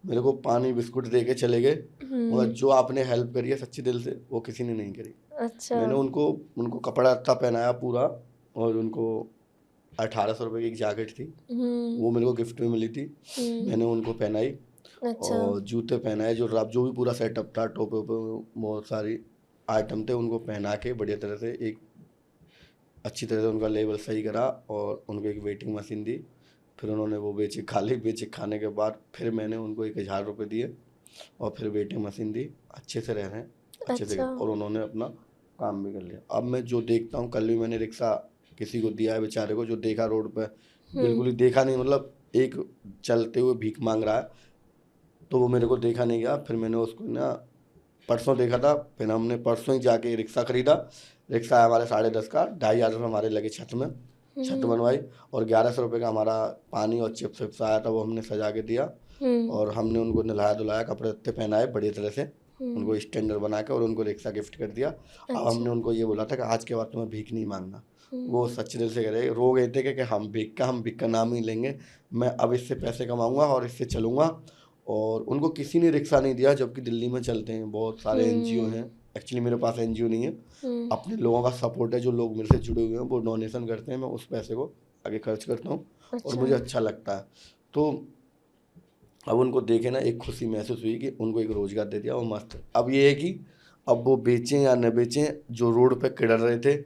Speaker 1: मेरे को पानी बिस्कुट दे के चले गए, मगर जो आपने हेल्प करी है सच्चे दिल से वो किसी ने नहीं करी।
Speaker 2: अच्छा।
Speaker 1: मैंने उनको कपड़ा लत्ता पहनाया पूरा, और उनको 1800 रुपये की एक जैकेट थी, वो मेरे को गिफ्ट में मिली थी, मैंने उनको पहनाई।
Speaker 2: अच्छा।
Speaker 1: और जूते पहनाए, जो भी पूरा सेटअप था, टोपे वोपे बहुत सारी आइटम थे, उनको पहना के बढ़िया तरह से एक अच्छी तरह से उनका लेवल सही करा और उनको एक वेटिंग मशीन दी। फिर उन्होंने वो बेचे खा ली, बेचे खाने के बाद फिर मैंने उनको 1000 रुपये दिए और फिर वेटिंग मशीन दी, अच्छे से रह रहे हैं, अच्छे से।
Speaker 2: अच्छा।
Speaker 1: और उन्होंने अपना काम भी कर लिया। अब मैं जो देखता हूँ, कल भी मैंने रिक्शा किसी को दिया है बेचारे को, जो देखा रोड पर, बिल्कुल ही देखा नहीं, मतलब एक चलते हुए भीख मांग रहा है, तो वो मेरे को देखा नहीं गया। फिर मैंने उसको ना परसों देखा था, फिर हमने परसों ही जाके रिक्शा खरीदा, रिक्शा है हमारे 10.5 का, 2,500 रुपये हमारे लगे छत में, छत बनवाई, और 1100 रुपये का हमारा पानी और चिप्स विप्स आया था, वो हमने सजा के दिया, और हमने उनको नहलाया धुलाया, कपड़े लत्ते पहनाए बढ़िया तरह से, उनको स्टैंडर्ड बना के, और उनको रिक्शा गिफ्ट कर दिया। अब हमने उनको ये बोला था कि आज के बाद तुम्हें भीख नहीं मांगना। वो सच्चे दिल से कह रहे, रो गए थे कि हम भीख का नाम ही लेंगे, मैं अब इससे पैसे कमाऊंगा और इससे चलूँगा। और उनको किसी ने रिक्शा नहीं दिया, जबकि दिल्ली में चलते हैं बहुत सारे एनजीओ हैं। एक्चुअली मेरे पास एनजीओ नहीं है, अपने लोगों का सपोर्ट है, जो लोग मेरे से जुड़े हुए हैं वो डोनेशन करते हैं, मैं उस पैसे को आगे खर्च करता हूँ, और मुझे अच्छा लगता है। तो अब उनको देखे ना एक खुशी महसूस हुई कि उनको एक रोज़गार दे दिया, वो मस्त। अब ये है कि अब वो बेचें या न बेचें, जो रोड पे किडर रहे थे,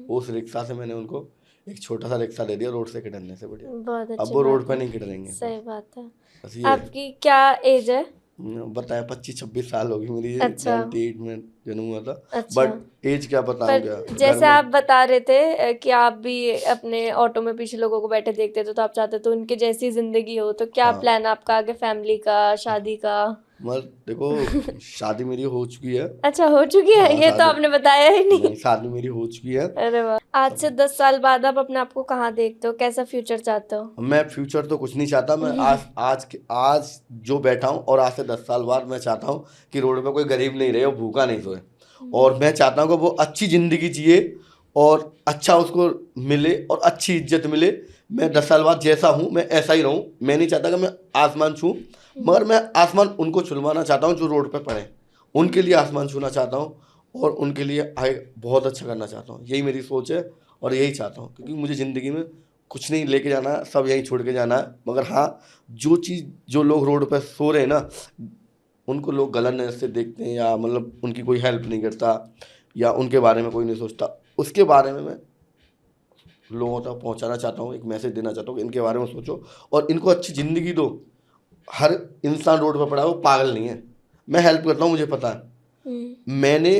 Speaker 1: उस रिक्शा से मैंने उनको एक छोटा सा रिक्शा दे दिया, रोड से किडरने से बढ़िया।
Speaker 2: बहुत
Speaker 1: अब वो रोड पे नहीं किडरेंगे।
Speaker 2: सही बात है।
Speaker 1: बस ये
Speaker 2: आपकी क्या एज है?
Speaker 1: बताया 25-26 साल होगी मेरी।
Speaker 2: अच्छा।
Speaker 1: 98 में जन्म हुआ था।
Speaker 2: अच्छा।
Speaker 1: बट एज क्या बताऊं क्या।
Speaker 2: जैसे आप बता रहे थे कि आप भी अपने ऑटो में पीछे लोगों को बैठे देखते थे, तो आप चाहते तो उनकी जैसी जिंदगी हो, तो क्या प्लान आपका आगे, फैमिली का, शादी का?
Speaker 1: मतलब देखो शादी मेरी हो चुकी है।
Speaker 2: अच्छा, हो चुकी है? ये तो आपने बताया ही नहीं।
Speaker 1: शादी मेरी हो चुकी है।
Speaker 2: अरे वाह। आज से 10 साल बाद आप अपने आप को कहाँ देखते हो, कैसा फ्यूचर चाहते हो?
Speaker 1: मैं फ्यूचर तो कुछ नहीं चाहता, मैं आज जो बैठा हूँ, और आज से 10 साल बाद मैं चाहता हूँ कि रोड पे कोई गरीब नहीं रहे और भूखा नहीं सोए, और मैं चाहता हूँ कि वो अच्छी ज़िंदगी जिए और अच्छा उसको मिले और अच्छी इज्जत मिले। मैं 10 साल बाद जैसा हूँ मैं ऐसा ही रहूँ। मैं नहीं चाहता कि मैं आसमान छूँ, मगर मैं आसमान उनको छुलवाना चाहता हूँ जो रोड पे पड़े, उनके लिए आसमान छूना चाहता हूँ, और उनके लिए आगे बहुत अच्छा करना चाहता हूँ। यही मेरी सोच है और यही चाहता हूँ, क्योंकि मुझे ज़िंदगी में कुछ नहीं लेके जाना है, सब यहीं छोड़ के जाना है। मगर हाँ, जो लोग रोड पर सो रहे हैं ना, उनको लोग गलत नज़र से देखते हैं, या मतलब उनकी कोई हेल्प नहीं करता, या उनके बारे में कोई नहीं सोचता, उसके बारे में मैं लोगों तक पहुंचाना चाहता हूं, एक मैसेज देना चाहता हूं कि इनके बारे में सोचो और इनको अच्छी ज़िंदगी दो। हर इंसान रोड पर पड़ा है वो पागल नहीं है, मैं हेल्प करता हूं, मुझे पता है। मैंने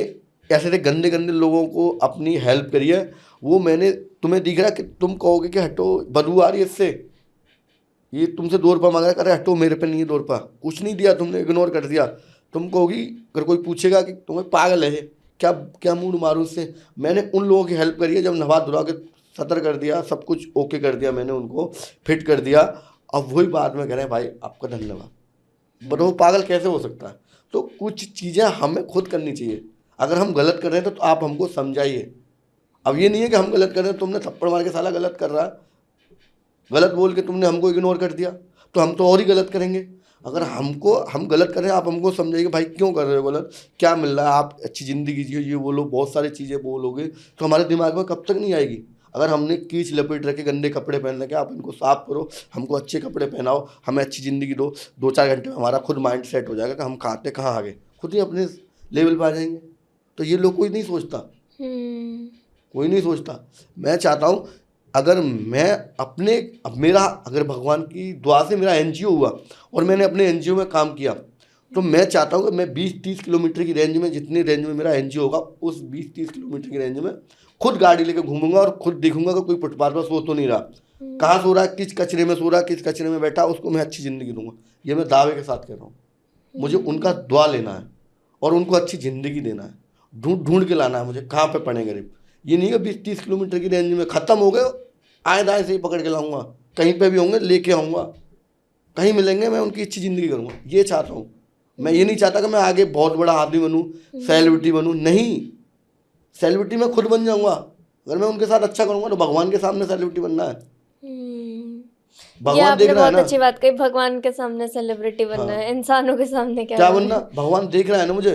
Speaker 1: ऐसे गंदे गंदे लोगों को अपनी हेल्प करी है, वो मैंने, तुम्हें दिख रहा कि तुम कहोगे कि हटो बदबू आ रही है इससे, ये तुमसे 2 रुपये मांग रहा है, अरे हटो मेरे पे नहीं है 2 रुपये, कुछ नहीं दिया तुमने, इग्नोर कर दिया। तुम कहोगी, अगर कोई पूछेगा कि तुम्हें पागल है क्या, क्या मूड मारूं उससे। मैंने उन लोगों की हेल्प करी है, जब नहा धुला के सतर कर दिया, सब कुछ ओके कर दिया, मैंने उनको फिट कर दिया। अब वही बाद में कह रहे हैं भाई आपका धन्यवाद, बट वो पागल कैसे हो सकता है। तो कुछ चीज़ें हमें खुद करनी चाहिए। अगर हम गलत कर रहे हैं तो आप हमको समझाइए। अब ये नहीं है कि हम गलत कर रहे हैं, तुमने थप्पड़ मार के साला गलत कर रहा है, गलत बोल के तुमने हमको इग्नोर कर दिया, तो हम तो और ही गलत करेंगे। अगर हम गलत कर रहे हैं, आप हमको समझाइए भाई क्यों कर रहे हो गलत, क्या मिल रहा है, आप अच्छी ज़िंदगी जियो, ये बोलो, बहुत सारी चीज़ें बोलोगे तो हमारे दिमाग में कब तक नहीं आएगी। अगर हमने कीच लपेट रखे, गंदे कपड़े पहन रखे, आप इनको साफ करो, हमको अच्छे कपड़े पहनाओ, हमें अच्छी ज़िंदगी दो, 2-4 घंटे में हमारा खुद माइंड सेट हो जाएगा कि हम खाते कहाँ आगे, खुद ही अपने लेवल पर आ जाएंगे। तो ये लोग कोई नहीं सोचता, कोई नहीं सोचता। मैं चाहता हूँ अगर मैं अगर भगवान की दुआ से मेरा एनजीओ हुआ और मैंने अपने एनजीओ में काम किया, तो मैं चाहता हूँ कि मैं 20-30 किलोमीटर की रेंज में, जितनी रेंज में मेरा एनजीओ होगा, उस 20-30 किलोमीटर की रेंज में खुद गाड़ी लेकर घूमूंगा और खुद देखूंगा कि कोई फुटपाथ पर सो तो नहीं रहा, कहाँ सो रहा है, किस कचरे में सो रहा है, किस कचरे में बैठा, उसको मैं अच्छी ज़िंदगी दूंगा। ये मैं दावे के साथ कह रहा हूँ। मुझे उनका दुआ लेना है और उनको अच्छी ज़िंदगी देना है, ढूंढ के लाना है मुझे कहाँ पे पड़े गरीब। ये नहीं है 20-30 किलोमीटर की रेंज में ख़त्म हो गए, आए दाएँ से ही पकड़ के लाऊंगा, कहीं पे भी होंगे लेके आऊँगा, कहीं मिलेंगे, मैं उनकी अच्छी ज़िंदगी करूँगा। ये चाहता हूँ मैं। ये नहीं चाहता कि मैं आगे बहुत बड़ा आदमी बनूँ, सेलिब्रिटी बनूँ, नहीं, सेलिब्रिटी मैं खुद बन जाऊँगा। अगर मैं उनके साथ अच्छा करूँगा तो भगवान के सामने सेलिब्रिटी बनना है।
Speaker 2: भगवान देख रहा है ना। बहुत अच्छी बात कही, भगवान के सामने सेलिब्रिटी बनना है, इंसानों के सामने क्या
Speaker 1: बनना। भगवान देख रहा है ना मुझे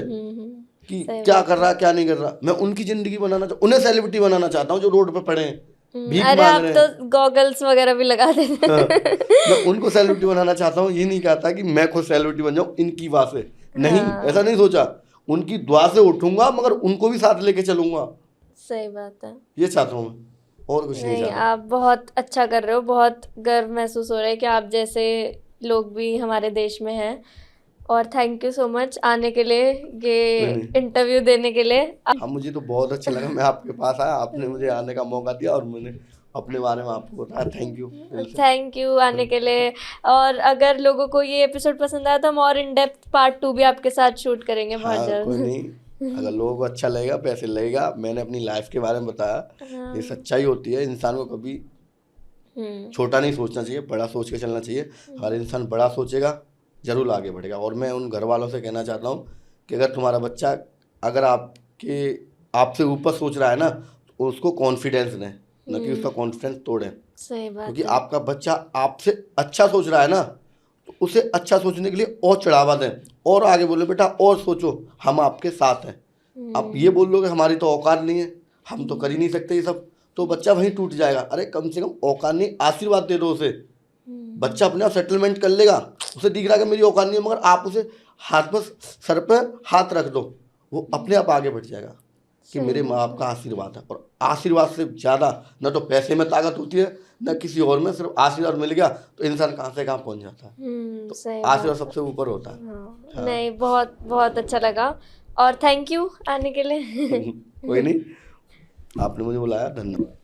Speaker 1: कि क्या कर रहा है क्या नहीं कर रहा। मैं उनकी जिंदगी बनाना, उन्हें सेलिब्रिटी बनाना चाहता हूँ जो रोड पे पड़े हैं, भीख मांग रहे हैं। अरे आप तो
Speaker 2: गॉगल्स वगैरह भी लगा देते हैं।
Speaker 1: मैं उनको सेलिब्रिटी बनाना चाहता हूँ। ये नहीं कहता कि मैं खुद सेलिब्रिटी बन जाऊँ इनकी बात से, नहीं, ऐसा नहीं सोचा। उनकी दुआ से उठूंगा मगर उनको भी साथ लेके चलूंगा।
Speaker 2: सही बात है,
Speaker 1: ये चाहता हूँ मैं, और कुछ नहीं चाहता।
Speaker 2: आप बहुत अच्छा कर रहे हो, बहुत गर्व महसूस हो रहा है कि आप जैसे लोग भी हमारे देश में हैं। और थैंक यू सो मच आने के लिए, ये इंटरव्यू देने के लिए।
Speaker 1: हाँ, मुझे तो बहुत अच्छा लगा, मैं आपके पास आया, आपने मुझे आने का मौका दिया और मैंने अपने बारे में आपको बताया।
Speaker 2: थैंक यू आने के लिए। और अगर लोगों को ये एपिसोड पसंद आया तो हम और इन डेप्थ पार्ट 2 भी आपके साथ शूट करेंगे बहुत जल्द।
Speaker 1: अगर लोगों को अच्छा लगेगा, पैसे लगेगा। मैंने अपनी लाइफ के बारे में बताया, ये सच्चाई होती है। इंसान को कभी छोटा नहीं सोचना चाहिए, बड़ा सोच के चलना चाहिए। हर इंसान बड़ा सोचेगा, जरूर आगे बढ़ेगा। और मैं उन घर वालों से कहना चाहता हूँ कि अगर तुम्हारा बच्चा अगर आपसे ऊपर सोच रहा है ना, तो उसको कॉन्फिडेंस दें, न कि उसका कॉन्फिडेंस तोड़ें।
Speaker 2: सही बात
Speaker 1: क्योंकि
Speaker 2: है।
Speaker 1: आपका बच्चा आपसे अच्छा सोच रहा है ना, तो उसे अच्छा सोचने के लिए और चढ़ावा दें, और आगे बोलो बेटा और सोचो, हम आपके साथ हैं। आप ये बोल लो कि हमारी तो औकात नहीं है, हम तो कर ही नहीं सकते ये सब, तो बच्चा वहीं टूट जाएगा। अरे कम से कम औकात नहीं, आशीर्वाद दे दो उसे। बच्चा अपने आप सेटलमेंट कर लेगा। उसे दिख रहा है कि मेरी औकात नहीं है, मगर आप उसे हाथ पर, सर पर हाथ रख दो, वो अपने आप आगे बढ़ जाएगा कि मेरे माँ बाप का आशीर्वाद है। और आशीर्वाद से ज़्यादा न तो पैसे में ताकत होती है, न किसी और में। सिर्फ आशीर्वाद मिल गया तो इंसान कहाँ से कहाँ पहुँच जाता है। तो
Speaker 2: सही
Speaker 1: आशीर्वाद सबसे ऊपर होता है।
Speaker 2: हाँ। नहीं, बहुत बहुत अच्छा लगा और थैंक यू आने के लिए।
Speaker 1: कोई नहीं, आपने मुझे बुलाया, धन्यवाद।